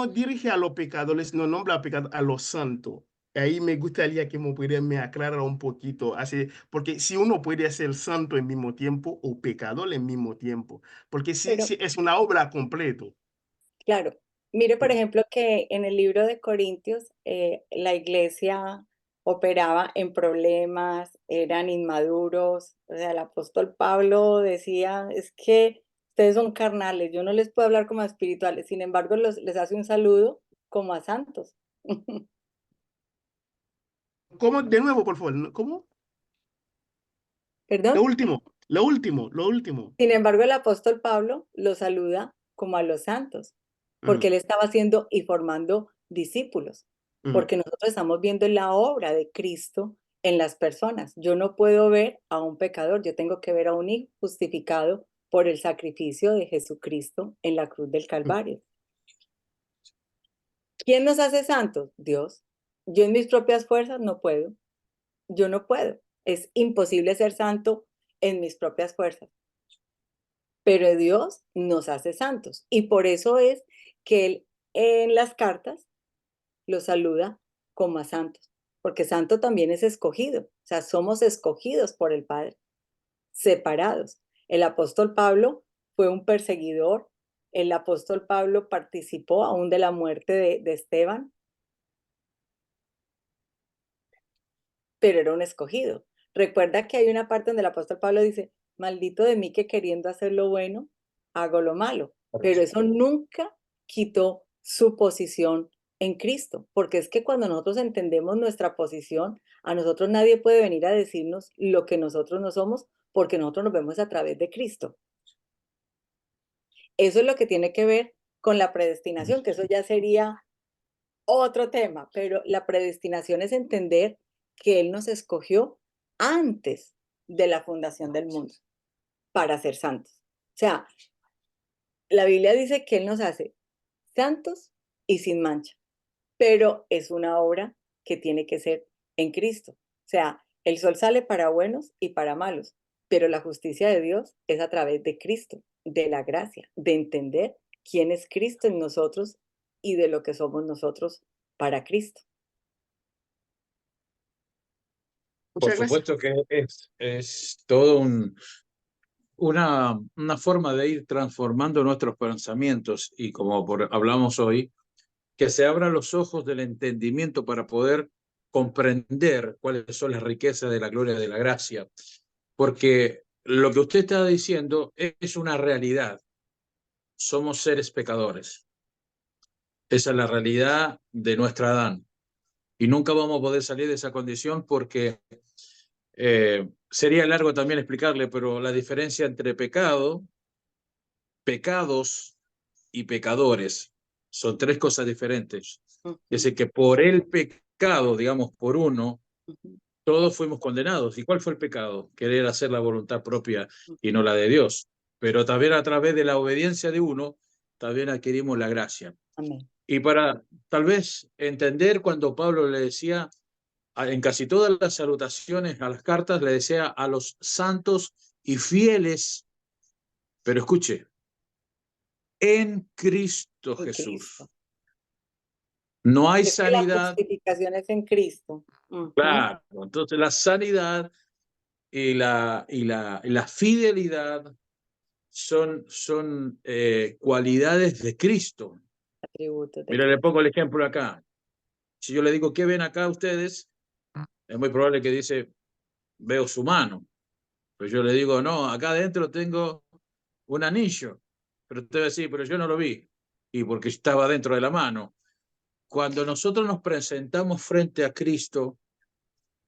dirige a los pecadores, no nombra a los santos. Ahí me gustaría que me aclarara un poquito, así, porque si uno puede ser santo al mismo tiempo o pecador al mismo tiempo, porque si
Pero
es una obra completa.
claro, Mire, por ejemplo, que en el libro de Corintios la iglesia operaba en problemas, eran inmaduros. O sea, el apóstol Pablo decía, es que ustedes son carnales, yo no les puedo hablar como a espirituales, sin embargo les hace un saludo como a santos.
¿Cómo? De nuevo, por favor. ¿Cómo?
¿Perdón?
Lo último.
Sin embargo, el apóstol Pablo los saluda como a los santos, porque él estaba haciendo y formando discípulos, porque nosotros estamos viendo la obra de Cristo en las personas. Yo no puedo ver a un pecador, yo tengo que ver a un hijo justificado por el sacrificio de Jesucristo en la cruz del Calvario. ¿Quién nos hace santos? Dios. Yo en mis propias fuerzas no puedo. Yo no puedo. Es imposible ser santo en mis propias fuerzas. Pero Dios nos hace santos. Y por eso es que Él en las cartas los saluda como a santos. Porque santo también es escogido. O sea, somos escogidos por el Padre, separados. El apóstol Pablo fue un perseguidor. El apóstol Pablo participó aún de la muerte de Esteban, pero era un escogido. Recuerda que hay una parte donde el apóstol Pablo dice, maldito de mí que queriendo hacer lo bueno, hago lo malo. Pero eso nunca quitó su posición en Cristo, porque es que cuando nosotros entendemos nuestra posición, a nosotros nadie puede venir a decirnos lo que nosotros no somos, porque nosotros nos vemos a través de Cristo. Eso es lo que tiene que ver con la predestinación, que eso ya sería otro tema, pero la predestinación es entender que Él nos escogió antes de la fundación del mundo para ser santos. O sea, la Biblia dice que Él nos hace santos y sin mancha, pero es una obra que tiene que ser en Cristo. O sea, el sol sale para buenos y para malos, pero la justicia de Dios es a través de Cristo, de la gracia, de entender quién es Cristo en nosotros y de lo que somos nosotros para Cristo.
Por
Muchas gracias.
supuesto que es todo una forma de ir transformando nuestros pensamientos y como hablamos hoy, que se abran los ojos del entendimiento para poder comprender cuáles son las riquezas de la gloria de la gracia. Porque lo que usted está diciendo es una realidad. Somos seres pecadores. Esa es la realidad de nuestro Adán. Y nunca vamos a poder salir de esa condición porque sería largo también explicarle, pero la diferencia entre pecado, pecados y pecadores son tres cosas diferentes. Es decir, que por el pecado, digamos, por uno, todos fuimos condenados. ¿Y cuál fue el pecado? Querer hacer la voluntad propia y no la de Dios. Pero también a través de la obediencia de uno, también adquirimos la gracia.
Amén.
Y para tal vez entender cuando Pablo le decía, en casi todas las salutaciones a las cartas, le decía a los santos y fieles, pero escuche, en Cristo
En
Jesús.
Cristo.
No hay
Es que la
sanidad,
justificación es en Cristo.
claro. Entonces la sanidad y la fidelidad son cualidades de Cristo.
Atributos de
Mira, le
Cristo.
pongo el ejemplo acá. Si yo le digo, ¿qué ven acá ustedes? Es muy probable que dice, veo su mano. Pero yo le digo, no, acá adentro tengo un anillo. Pero usted va a decir, pero yo no lo vi. Y porque estaba dentro de la mano. Cuando nosotros nos presentamos frente a Cristo,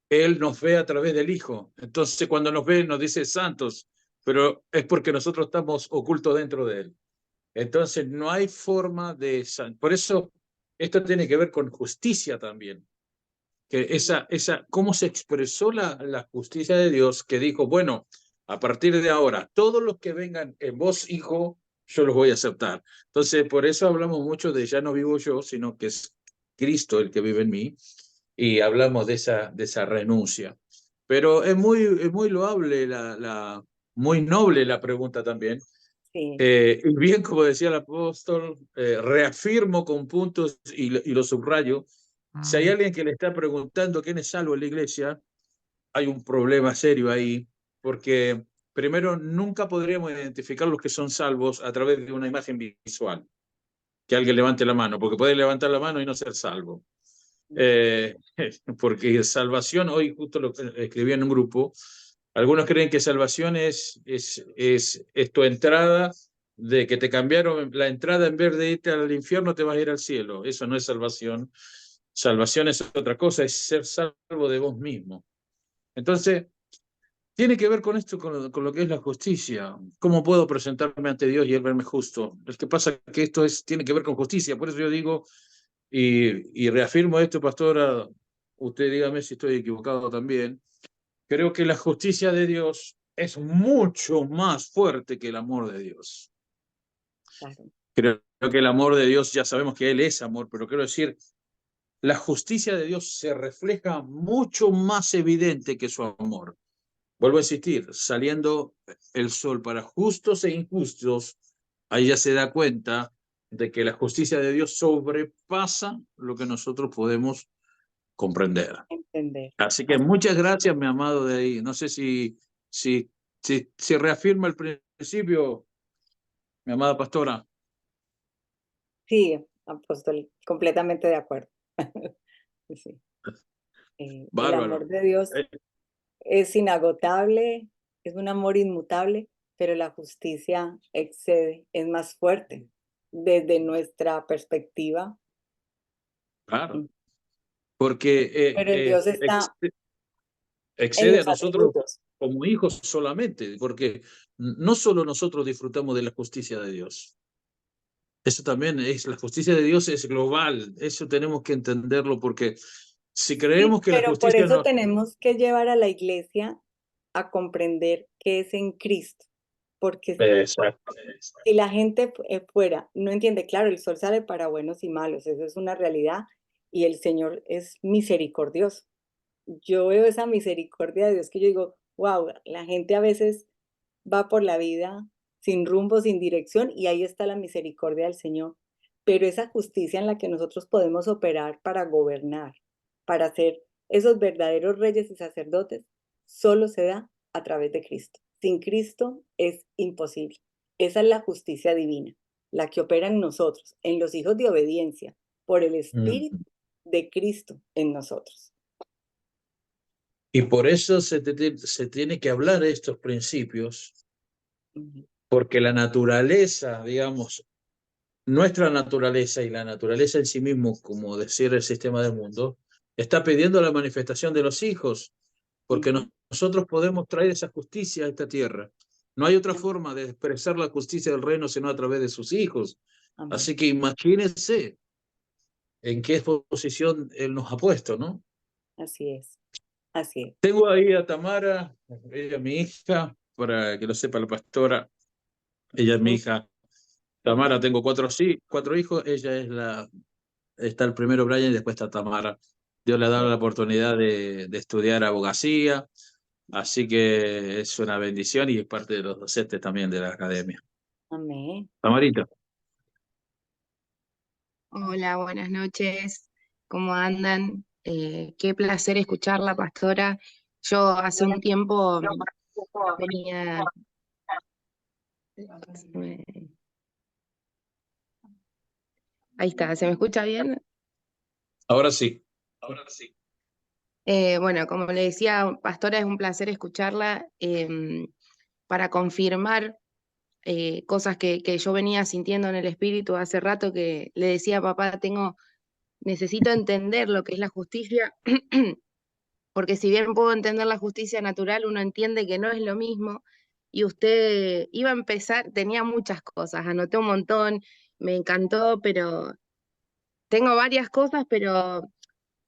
Él nos ve a través del Hijo. Entonces, cuando nos ve, nos dice santos, pero es porque nosotros estamos ocultos dentro de Él. Entonces, no hay forma de... Por eso, esto tiene que ver con justicia también. Que cómo se expresó la justicia de Dios, que dijo, bueno, a partir de ahora, todos los que vengan en vos, Hijo, yo los voy a aceptar. Entonces, por eso hablamos mucho de ya no vivo yo, sino que es Cristo el que vive en mí, y hablamos de esa renuncia. Pero es muy loable, muy noble la pregunta también.
Sí.
Y bien, como decía el apóstol, reafirmo con puntos y lo subrayo. Si hay alguien que le está preguntando quién es salvo en la iglesia, hay un problema serio ahí, porque primero nunca podríamos identificar los que son salvos a través de una imagen visual. que alguien levante la mano, porque puede levantar la mano y no ser salvo. Porque salvación, hoy justo lo escribí en un grupo, algunos creen que salvación es tu entrada, de que te cambiaron la entrada, en vez de irte al infierno te vas a ir al cielo. Eso no es salvación. Salvación es otra cosa, es ser salvo de vos mismo. Entonces, tiene que ver con esto, con lo que es la justicia. ¿Cómo puedo presentarme ante Dios y Él verme justo? Es que pasa que esto tiene que ver con justicia. Por eso yo digo, y reafirmo esto, pastora, usted dígame si estoy equivocado también. Creo que la justicia de Dios es mucho más fuerte que el amor de Dios.
Claro.
Creo que el amor de Dios, ya sabemos que Él es amor, pero quiero decir, la justicia de Dios se refleja mucho más evidente que su amor. Vuelvo a insistir, saliendo el sol para justos e injustos, ahí ya se da cuenta de que la justicia de Dios sobrepasa lo que nosotros podemos comprender.
Entender.
Así que muchas gracias, mi amado de ahí. No sé si reafirma el principio, mi amada pastora.
Sí, apóstol, completamente de acuerdo. Sí. El
Bárbaro.
amor de Dios es inagotable, es un amor inmutable, pero la justicia excede, es más fuerte desde nuestra perspectiva.
Claro. Porque
Pero Dios está en
excede a
los
nosotros
atributos.
como hijos solamente, porque no solo nosotros disfrutamos de la justicia de Dios. Eso también es, la justicia de Dios es global, eso tenemos que entenderlo, porque si creemos
Sí,
que la
pero por
justicia
eso
no...
tenemos que llevar a la iglesia a comprender qué es en Cristo. Porque
Exacto.
si la gente fuera no entiende, claro, el sol sale para buenos y malos, eso es una realidad, y el Señor es misericordioso. Yo veo esa misericordia de Dios que yo digo, wow, la gente a veces va por la vida sin rumbo, sin dirección, y ahí está la misericordia del Señor. Pero esa justicia en la que nosotros podemos operar para gobernar, para ser esos verdaderos reyes y sacerdotes, solo se da a través de Cristo. Sin Cristo es imposible. Esa es la justicia divina, la que opera en nosotros, en los hijos de obediencia, por el Espíritu de Cristo en nosotros.
Y por eso se tiene que hablar de estos principios, porque la naturaleza, digamos, nuestra naturaleza y la naturaleza en sí mismo, como decir el sistema del mundo, está pidiendo la manifestación de los hijos, porque nosotros podemos traer esa justicia a esta tierra. No hay otra forma de expresar la justicia del reino sino a través de sus hijos.
Amén.
Así que imagínense en qué posición Él nos ha puesto, ¿no?
Así es, así es.
Tengo ahí a Tamara, ella es mi hija, para que lo sepa la pastora, ella es mi hija. Tamara, tengo cuatro hijos, ella está el primero Brian y después está Tamara. Dios le ha dado la oportunidad de estudiar abogacía, así que es una bendición y es parte de los docentes también de la academia.
Amén.
Tamarita.
Hola, buenas noches. ¿Cómo andan? Qué placer escucharla, pastora. Yo hace un tiempo venía... Ahí está, ¿se me escucha bien?
Ahora sí.
Bueno, como le decía, pastora, es un placer escucharla para confirmar cosas que yo venía sintiendo en el espíritu hace rato, que le decía, papá, necesito entender lo que es la justicia, porque si bien puedo entender la justicia natural, uno entiende que no es lo mismo, y usted iba a empezar, tenía muchas cosas, anoté un montón, me encantó, pero tengo varias cosas, pero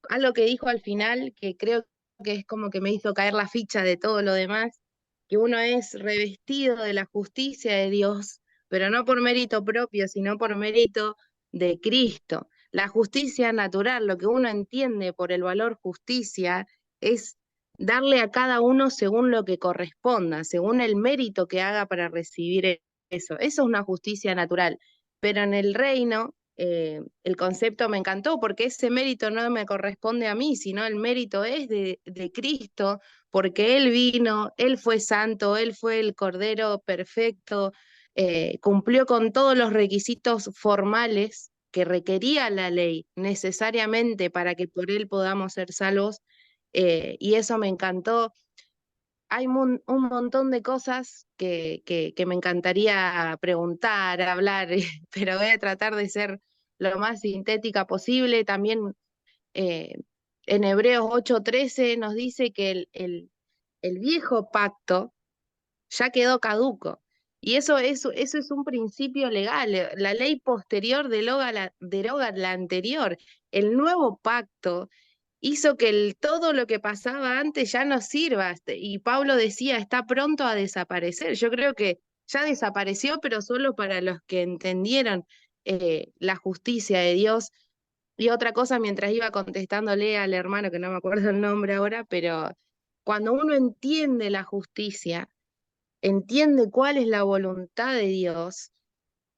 algo que dijo al final, que creo que es como que me hizo caer la ficha de todo lo demás, que uno es revestido de la justicia de Dios, pero no por mérito propio, sino por mérito de Cristo. La justicia natural, lo que uno entiende por el valor justicia, es darle a cada uno según lo que corresponda, según el mérito que haga para recibir eso. Eso es una justicia natural. Pero en el reino, el concepto me encantó porque ese mérito no me corresponde a mí, sino el mérito es de Cristo, porque Él vino, Él fue santo, Él fue el Cordero perfecto, cumplió con todos los requisitos formales que requería la ley necesariamente para que por él podamos ser salvos, y eso me encantó. Hay un montón de cosas que me encantaría preguntar, hablar, pero voy a tratar de ser lo más sintética posible. También en Hebreos 8:13 nos dice que el viejo pacto ya quedó caduco. Y eso es un principio legal. La ley posterior deroga la anterior. El nuevo pacto hizo que todo lo que pasaba antes ya no sirva. Y Pablo decía, está pronto a desaparecer. Yo creo que ya desapareció, pero solo para los que entendieron la justicia de Dios. Y otra cosa, mientras iba contestándole al hermano, que no me acuerdo el nombre ahora, pero cuando uno entiende la justicia, entiende cuál es la voluntad de Dios,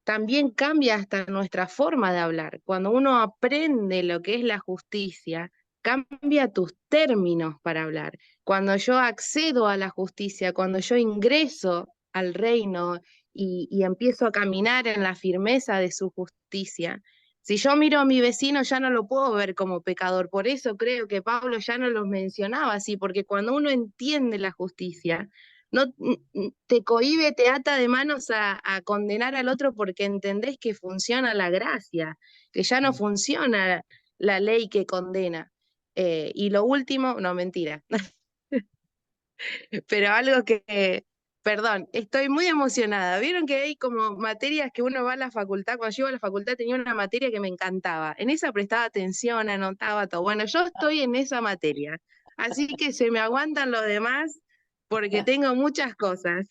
también cambia hasta nuestra forma de hablar. Cuando uno aprende lo que es la justicia, cambia tus términos para hablar. Cuando yo accedo a la justicia, cuando yo ingreso al reino y empiezo a caminar en la firmeza de su justicia, si yo miro a mi vecino ya no lo puedo ver como pecador. Por eso creo que Pablo ya no los mencionaba así, porque cuando uno entiende la justicia, no te cohíbe, te ata de manos a condenar al otro porque entendés que funciona la gracia, que ya no funciona la ley que condena. Y lo último, no, mentira, pero algo perdón, estoy muy emocionada. Vieron que hay como materias que uno va a la facultad, cuando yo iba a la facultad tenía una materia que me encantaba, en esa prestaba atención, anotaba todo. Bueno, yo estoy en esa materia, así que se me aguantan los demás porque tengo muchas cosas.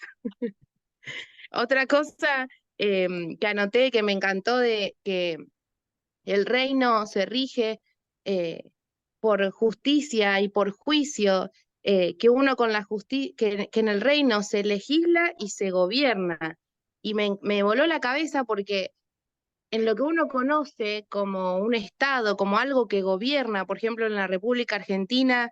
Otra cosa que anoté que me encantó de que el reino se rige por justicia y por juicio, que uno con la justicia, que en el reino se legisla y se gobierna. Y me voló la cabeza porque en lo que uno conoce como un Estado, como algo que gobierna, por ejemplo, en la República Argentina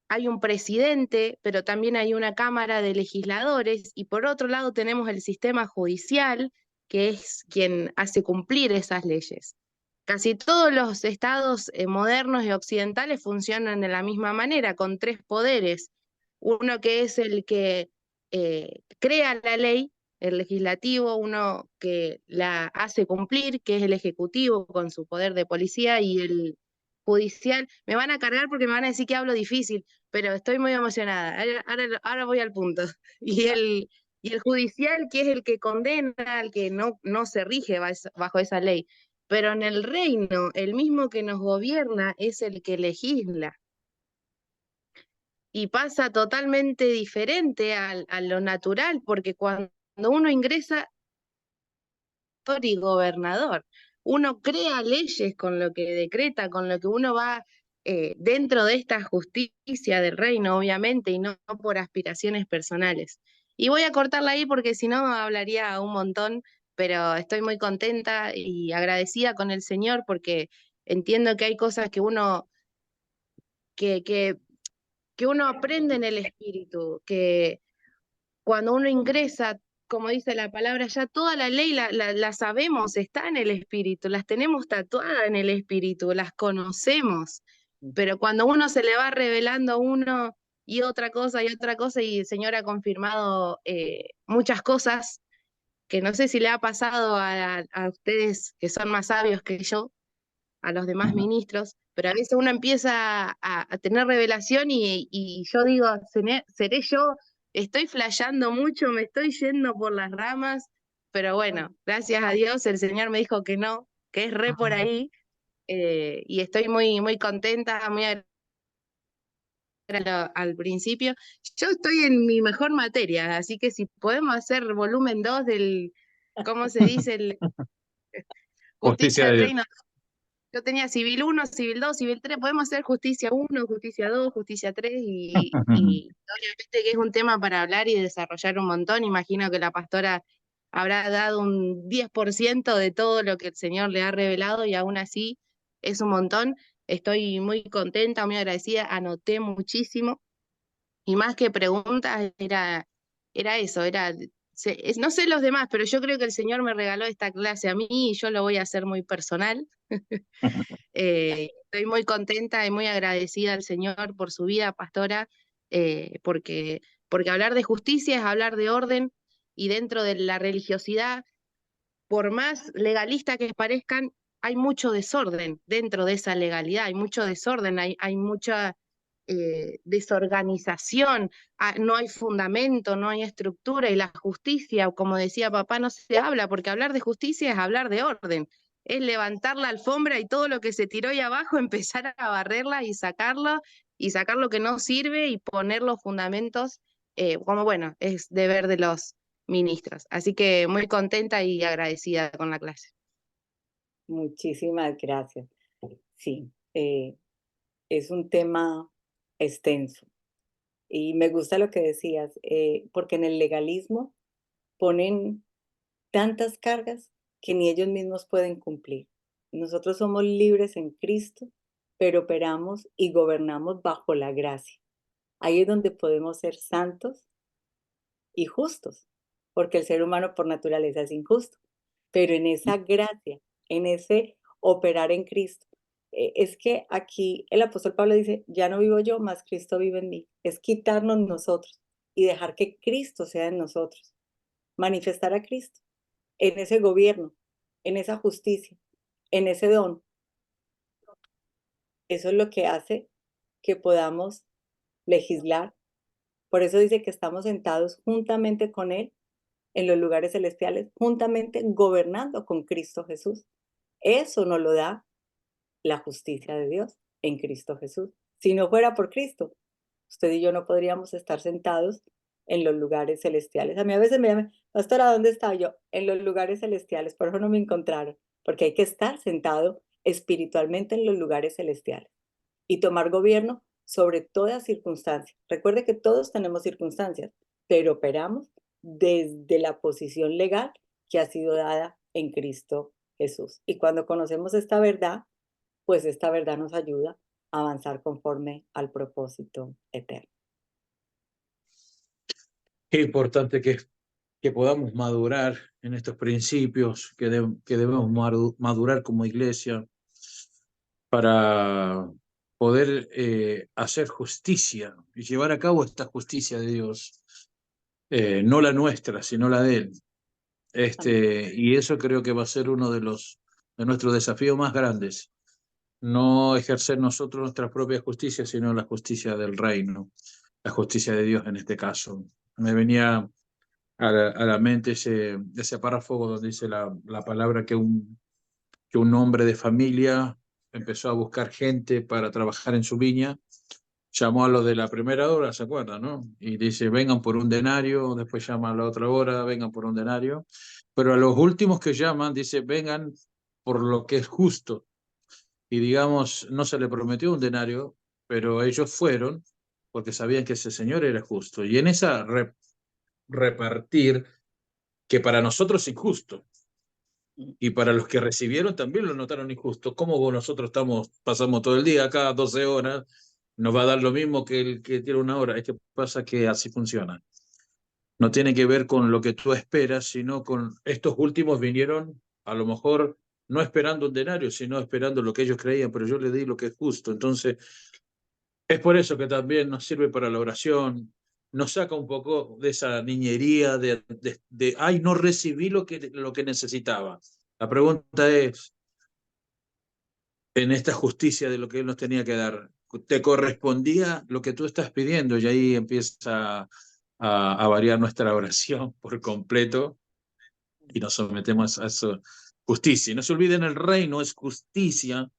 hay un presidente, pero también hay una Cámara de Legisladores, y por otro lado tenemos el sistema judicial, que es quien hace cumplir esas leyes. Casi todos los estados modernos y occidentales funcionan de la misma manera, con tres poderes. Uno que es el que crea la ley, el legislativo, uno que la hace cumplir, que es el ejecutivo con su poder de policía, y el judicial. Me van a cargar porque me van a decir que hablo difícil, pero estoy muy emocionada. Ahora voy al punto. Y el judicial, que es el que condena, al que no se rige bajo esa ley. Pero en el reino, el mismo que nos gobierna es el que legisla. Y pasa totalmente diferente a lo natural, porque cuando uno ingresa y gobernador, uno crea leyes con lo que decreta, con lo que uno va dentro de esta justicia del reino, obviamente, y no por aspiraciones personales. Y voy a cortarla ahí porque si no hablaría un montón, pero estoy muy contenta y agradecida con el Señor porque entiendo que hay cosas que que uno aprende en el espíritu, que cuando uno ingresa, como dice la palabra, ya toda la ley la sabemos, está en el espíritu, las tenemos tatuadas en el espíritu, las conocemos, pero cuando uno se le va revelando a uno y otra cosa y otra cosa, y el Señor ha confirmado muchas cosas que no sé si le ha pasado a ustedes que son más sabios que yo, a los demás ministros, pero a veces uno empieza a tener revelación y yo digo, ¿seré yo? Estoy flasheando mucho, me estoy yendo por las ramas, pero bueno, gracias a Dios el Señor me dijo que no, que es re por ahí, y estoy muy, muy contenta, muy al principio. Yo estoy en mi mejor materia, así que si podemos hacer volumen 2 del, ¿cómo se dice?
Justicia
Justicia
de
del
Dios.
Reino. Yo tenía civil 1, civil 2, civil 3, podemos hacer justicia 1, justicia 2, justicia 3 y obviamente que es un tema para hablar y desarrollar un montón. Imagino que la pastora habrá dado un 10% de todo lo que el Señor le ha revelado y aún así es un montón. Estoy muy contenta, muy agradecida, anoté muchísimo y más que preguntas era eso, era no sé los demás, pero yo creo que el Señor me regaló esta clase a mí y yo lo voy a hacer muy personal. Estoy muy contenta y muy agradecida al Señor por su vida, pastora, porque hablar de justicia es hablar de orden, y dentro de la religiosidad, por más legalista que parezcan, hay mucho desorden dentro de esa legalidad, hay mucho desorden, hay mucha desorganización, no hay fundamento, no hay estructura, y la justicia, como decía papá, no se habla, porque hablar de justicia es hablar de orden, es levantar la alfombra y todo lo que se tiró ahí abajo, empezar a barrerla y sacar lo que no sirve y poner los fundamentos, como bueno, es deber de los ministros. Así que muy contenta y agradecida con la clase.
Muchísimas gracias. Sí, es un tema extenso. Y me gusta lo que decías, porque en el legalismo ponen tantas cargas que ni ellos mismos pueden cumplir. Nosotros somos libres en Cristo, pero operamos y gobernamos bajo la gracia. Ahí es donde podemos ser santos y justos, porque el ser humano por naturaleza es injusto. Pero en esa gracia, en ese operar en Cristo, es que aquí el apóstol Pablo dice, ya no vivo yo, más Cristo vive en mí. Es quitarnos nosotros y dejar que Cristo sea en nosotros. Manifestar a Cristo en ese gobierno, en esa justicia, en ese don. Eso es lo que hace que podamos legislar. Por eso dice que estamos sentados juntamente con Él en los lugares celestiales, juntamente gobernando con Cristo Jesús. Eso nos lo da la justicia de Dios en Cristo Jesús. Si no fuera por Cristo, usted y yo no podríamos estar sentados en los lugares celestiales. A mí a veces me llaman, pastora, ¿dónde estaba yo? En los lugares celestiales, por eso no me encontraron, porque hay que estar sentado espiritualmente en los lugares celestiales y tomar gobierno sobre toda circunstancia. Recuerde que todos tenemos circunstancias, pero operamos desde la posición legal que ha sido dada en Cristo Jesús. Y cuando conocemos esta verdad, pues esta verdad nos ayuda a avanzar conforme al propósito eterno.
Qué importante que podamos madurar en estos principios, que debemos madurar como iglesia para poder hacer justicia y llevar a cabo esta justicia de Dios, no la nuestra, sino la de Él. Y eso creo que va a ser uno de nuestros desafíos más grandes. No ejercer nosotros nuestra propia justicia, sino la justicia del reino, la justicia de Dios en este caso. Me venía a la mente ese párrafo donde dice la palabra que un hombre de familia empezó a buscar gente para trabajar en su viña, llamó a los de la primera hora, ¿se acuerdan, no? Y dice, vengan por un denario, después llama a la otra hora, vengan por un denario, pero a los últimos que llaman, dice, vengan por lo que es justo. Y digamos, no se le prometió un denario, pero ellos fueron porque sabían que ese señor era justo. Y en esa repartir, que para nosotros es injusto, y para los que recibieron también lo notaron injusto. ¿Cómo nosotros pasamos todo el día acá 12 horas? Nos va a dar lo mismo que el que tiene una hora. Es que pasa que así funciona. No tiene que ver con lo que tú esperas, sino con estos últimos vinieron a lo mejor no esperando un denario, sino esperando lo que ellos creían, pero yo le di lo que es justo. Entonces, es por eso que también nos sirve para la oración, nos saca un poco de esa niñería de ay, no recibí lo que necesitaba. La pregunta es, en esta justicia de lo que Él nos tenía que dar, ¿te correspondía lo que tú estás pidiendo? Y ahí empieza a variar nuestra oración por completo y nos sometemos a eso. Justicia. Y no se olviden, el reino es justicia,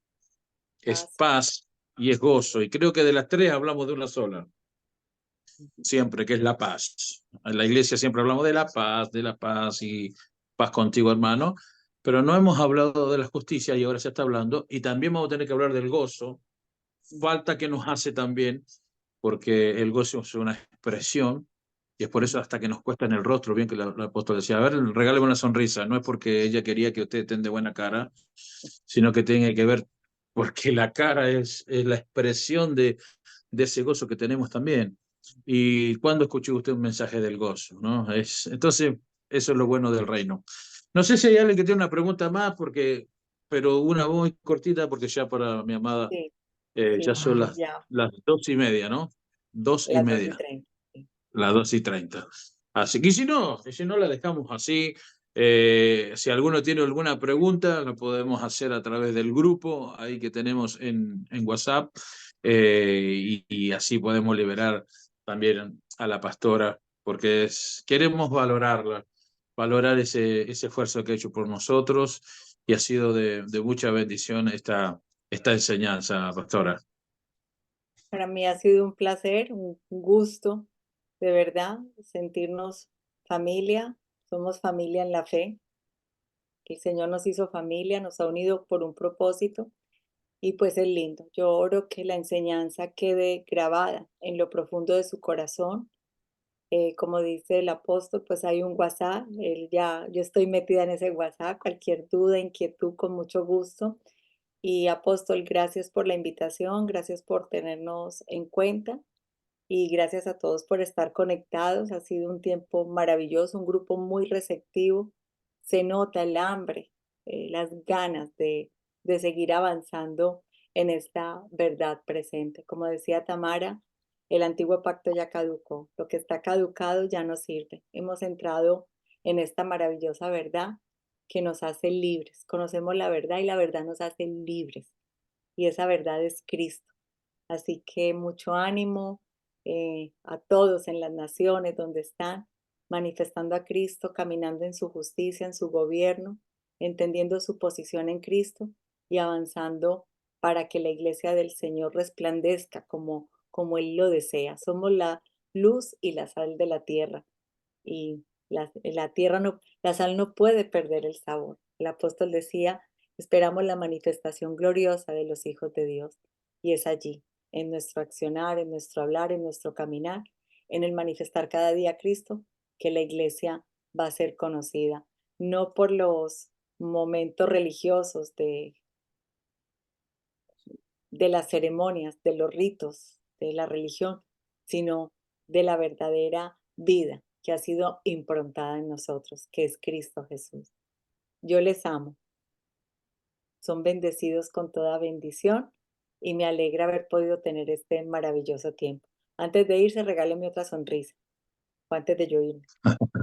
es paz y es gozo. Y creo que de las tres hablamos de una sola. Siempre, que es la paz. En la iglesia siempre hablamos de la paz y paz contigo, hermano, pero no hemos hablado de la justicia y ahora se está hablando, y también vamos a tener que hablar del gozo. Falta que nos hace también, porque el gozo es una expresión, y es por eso hasta que nos cuesta en el rostro, bien que el apóstol decía, a ver, regáleme una sonrisa, no es porque ella quería que usted tenga buena cara, sino que tiene que ver porque la cara es la expresión de ese gozo que tenemos también. ¿Y cuándo escuchó usted un mensaje del gozo, no? Entonces, Eso es lo bueno del reino. No sé si hay alguien que tiene una pregunta más, pero una muy cortita, porque ya para mi amada,
Sí,
ya
sí,
son
ya,
las 2:30, ¿no? 2:30.
2:30. Sí.
Las 2:30. Así que si no la dejamos así. Si alguno tiene alguna pregunta, lo podemos hacer a través del grupo ahí que tenemos en WhatsApp, y así podemos liberar también a la pastora, porque queremos valorarla, valorar ese esfuerzo que ha hecho por nosotros, y ha sido de mucha bendición esta enseñanza, pastora.
Para mí ha sido un placer, un gusto, de verdad, sentirnos familia. Somos familia en la fe. El Señor nos hizo familia, nos ha unido por un propósito y pues es lindo. Yo oro que la enseñanza quede grabada en lo profundo de su corazón. Como dice el apóstol, pues hay un WhatsApp, yo estoy metida en ese WhatsApp, cualquier duda, inquietud, con mucho gusto. Y apóstol, gracias por la invitación, gracias por tenernos en cuenta y gracias a todos por estar conectados. Ha sido un tiempo maravilloso, un grupo muy receptivo. Se nota el hambre, las ganas de seguir avanzando en esta verdad presente. Como decía Tamara, el antiguo pacto ya caducó. Lo que está caducado ya no sirve. Hemos entrado en esta maravillosa verdad que nos hace libres. Conocemos la verdad y la verdad nos hace libres. Y esa verdad es Cristo. Así que mucho ánimo a todos en las naciones donde están, manifestando a Cristo, caminando en su justicia, en su gobierno, entendiendo su posición en Cristo y avanzando para que la iglesia del Señor resplandezca como Él lo desea. Somos la luz y la sal de la tierra y la tierra no, la sal no puede perder el sabor. El apóstol decía, esperamos la manifestación gloriosa de los hijos de Dios y es allí, en nuestro accionar, en nuestro hablar, en nuestro caminar, en el manifestar cada día a Cristo, que la iglesia va a ser conocida, no por los momentos religiosos de las ceremonias, de los ritos, de la religión, sino de la verdadera vida que ha sido improntada en nosotros, que es Cristo Jesús. Yo les amo, son bendecidos con toda bendición y me alegra haber podido tener este maravilloso tiempo. Antes de irse, regáleme otra sonrisa, o antes de yo irme,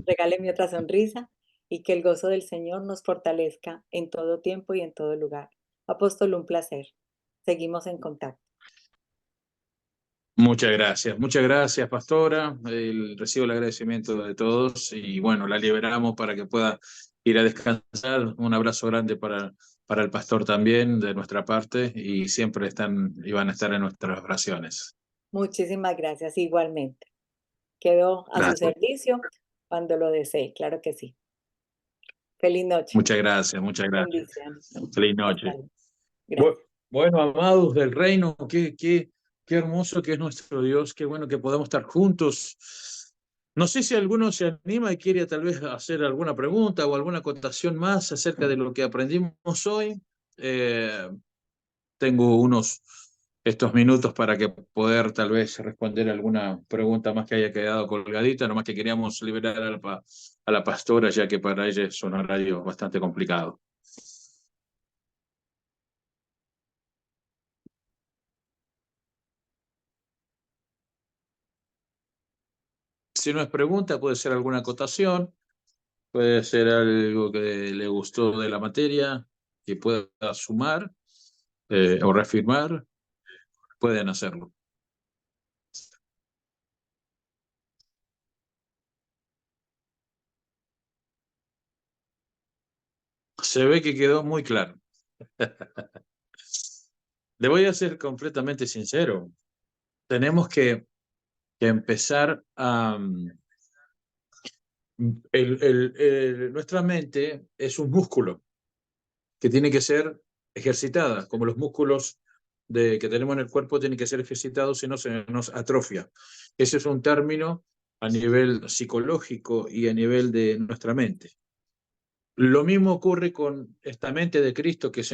regáleme otra sonrisa y que el gozo del Señor nos fortalezca en todo tiempo y en todo lugar. Apóstol, un placer. Seguimos en contacto.
Muchas gracias, pastora. Recibo el agradecimiento de todos y bueno, la liberamos para que pueda ir a descansar. Un abrazo grande para el pastor también de nuestra parte, y siempre están y van a estar en nuestras oraciones.
Muchísimas gracias, igualmente. Quedo a su
Gracias.
servicio cuando lo desee, claro que sí. Feliz noche.
Muchas gracias, muchas gracias.
Bendiciones.
Feliz
Hasta
noche.
luego. Gracias.
Bueno, amados del reino, qué hermoso que es nuestro Dios, qué bueno que podamos estar juntos. No sé si alguno se anima y quiere tal vez hacer alguna pregunta o alguna acotación más acerca de lo que aprendimos hoy. Tengo estos minutos para que poder tal vez responder alguna pregunta más que haya quedado colgadita, nomás que queríamos liberar a la pastora, ya que para ella es un horario bastante complicado. Si no es pregunta, puede ser alguna acotación, puede ser algo que le gustó de la materia, que pueda sumar o reafirmar, pueden hacerlo. Se ve que quedó muy claro. Le voy a ser completamente sincero. Tenemos que empezar a... nuestra mente es un músculo que tiene que ser ejercitada, como los músculos que tenemos en el cuerpo tienen que ser ejercitados, si no se nos atrofia. Ese es un término a nivel psicológico y a nivel de nuestra mente. Lo mismo ocurre con esta mente de Cristo que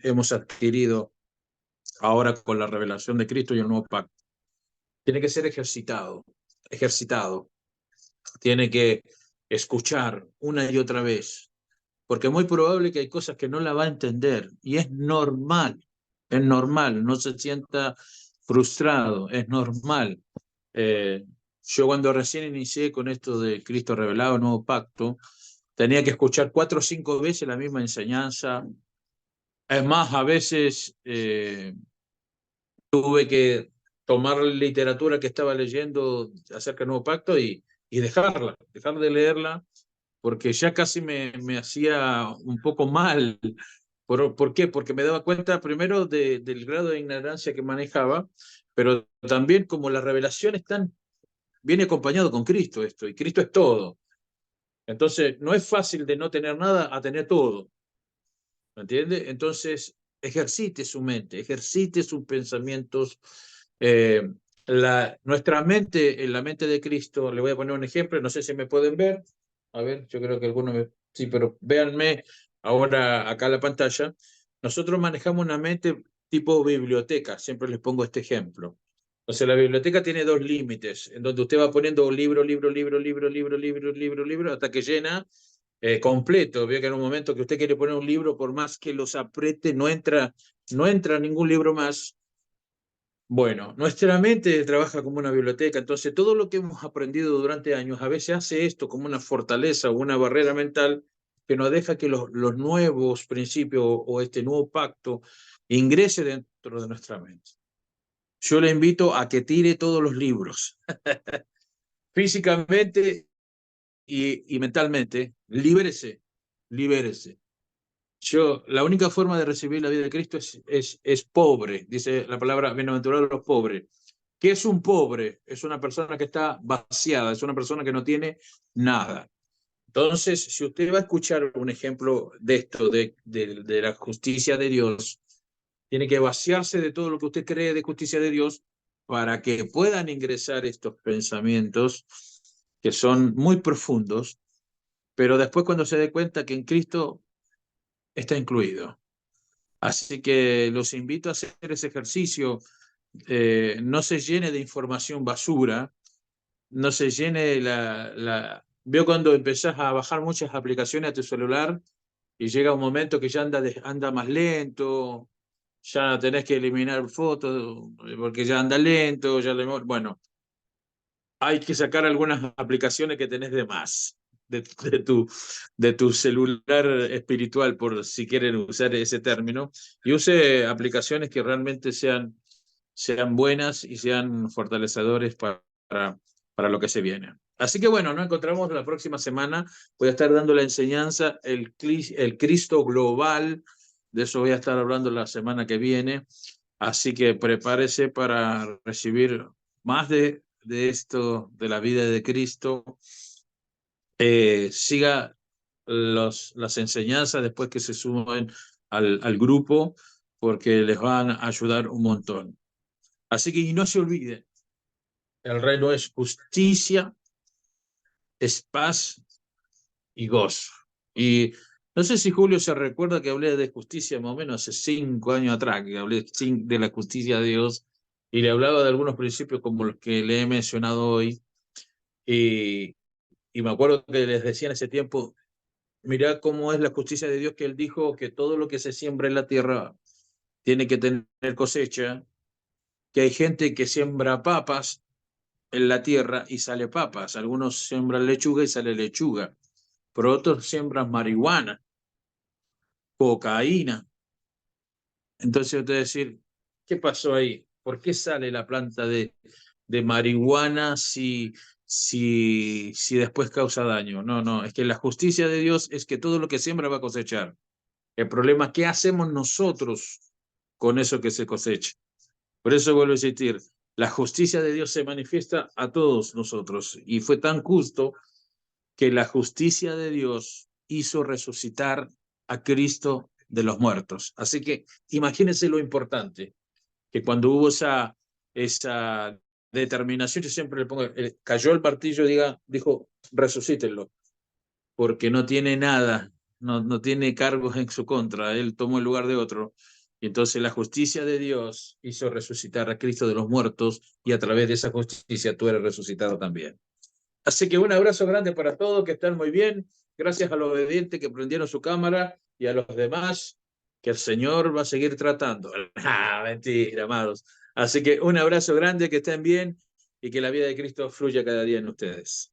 hemos adquirido ahora con la revelación de Cristo y el nuevo pacto. Tiene que ser ejercitado. Tiene que escuchar una y otra vez, porque es muy probable que hay cosas que no la va a entender, y es normal, no se sienta frustrado, es normal. Yo cuando recién inicié con esto de Cristo revelado, Nuevo Pacto, tenía que escuchar 4 o 5 veces la misma enseñanza. Es más, a veces tuve que tomar la literatura que estaba leyendo acerca del Nuevo Pacto y dejar de leerla, porque ya casi me hacía un poco mal. ¿Por qué? Porque me daba cuenta primero del grado de ignorancia que manejaba, pero también como la revelación viene acompañado con Cristo esto, y Cristo es todo. Entonces, no es fácil de no tener nada a tener todo. ¿Me entiende? Entonces, ejercite su mente, ejercite sus pensamientos. Nuestra mente, en la mente de Cristo, le voy a poner un ejemplo, no sé si me pueden ver. A ver, yo creo que algunos sí, pero véanme ahora acá en la pantalla. Nosotros manejamos una mente tipo biblioteca, siempre les pongo este ejemplo. O sea, la biblioteca tiene 2 límites, en donde usted va poniendo libro, hasta que llena completo. Veo que en un momento que usted quiere poner un libro, por más que los apriete, no entra ningún libro más. Bueno, nuestra mente trabaja como una biblioteca, entonces todo lo que hemos aprendido durante años a veces hace esto como una fortaleza o una barrera mental que no deja que los nuevos principios o este nuevo pacto ingrese dentro de nuestra mente. Yo le invito a que tire todos los libros, físicamente y mentalmente, libérese. La única forma de recibir la vida de Cristo es pobre, dice la palabra bienaventurados los pobres. ¿Qué es un pobre? Es una persona que está vaciada, es una persona que no tiene nada. Entonces, si usted va a escuchar un ejemplo de esto, de la justicia de Dios, tiene que vaciarse de todo lo que usted cree de justicia de Dios para que puedan ingresar estos pensamientos que son muy profundos, pero después cuando se dé cuenta que en Cristo está incluido. Así que los invito a hacer ese ejercicio. No se llene de información basura, no se llene Veo cuando empezás a bajar muchas aplicaciones a tu celular y llega un momento que ya anda más lento, ya tenés que eliminar fotos porque ya anda lento, bueno, hay que sacar algunas aplicaciones que tenés de más de tu celular espiritual, por si quieren usar ese término, y use aplicaciones que realmente sean buenas y sean fortalecedores para lo que se viene. Así que bueno, nos encontramos la próxima semana. Voy a estar dando la enseñanza, el Cristo global. De eso voy a estar hablando la semana que viene. Así que prepárese para recibir más de esto, de la vida de Cristo. Siga las enseñanzas después que se sumen al grupo, porque les van a ayudar un montón. Así que y no se olvide, el reino es justicia, es paz y gozo. Y no sé si Julio se recuerda que hablé de justicia más o menos hace 5 años atrás, que hablé de la justicia de Dios y le hablaba de algunos principios como los que le he mencionado hoy. Y me acuerdo que les decía en ese tiempo, mirá cómo es la justicia de Dios, que Él dijo que todo lo que se siembra en la tierra tiene que tener cosecha, que hay gente que siembra papas en la tierra y sale papas. Algunos siembran lechuga y sale lechuga, pero otros siembran marihuana, cocaína. Entonces usted decir, ¿qué pasó ahí? ¿Por qué sale la planta de marihuana si después causa daño? No, es que la justicia de Dios es que todo lo que siembra va a cosechar. El problema es qué hacemos nosotros con eso que se cosecha. Por eso vuelvo a insistir, la justicia de Dios se manifiesta a todos nosotros, y fue tan justo que la justicia de Dios hizo resucitar a Cristo de los muertos. Así que imagínense lo importante, que cuando hubo esa determinación, yo siempre le pongo, cayó el martillo, dijo, resucítenlo, porque no tiene nada, no tiene cargos en su contra, él tomó el lugar de otro. Y entonces la justicia de Dios hizo resucitar a Cristo de los muertos, y a través de esa justicia tú eres resucitado también. Así que un abrazo grande para todos, que están muy bien. Gracias a los obedientes que prendieron su cámara y a los demás que el Señor va a seguir tratando. Ah, mentira, amados. Así que un abrazo grande, que estén bien y que la vida de Cristo fluya cada día en ustedes.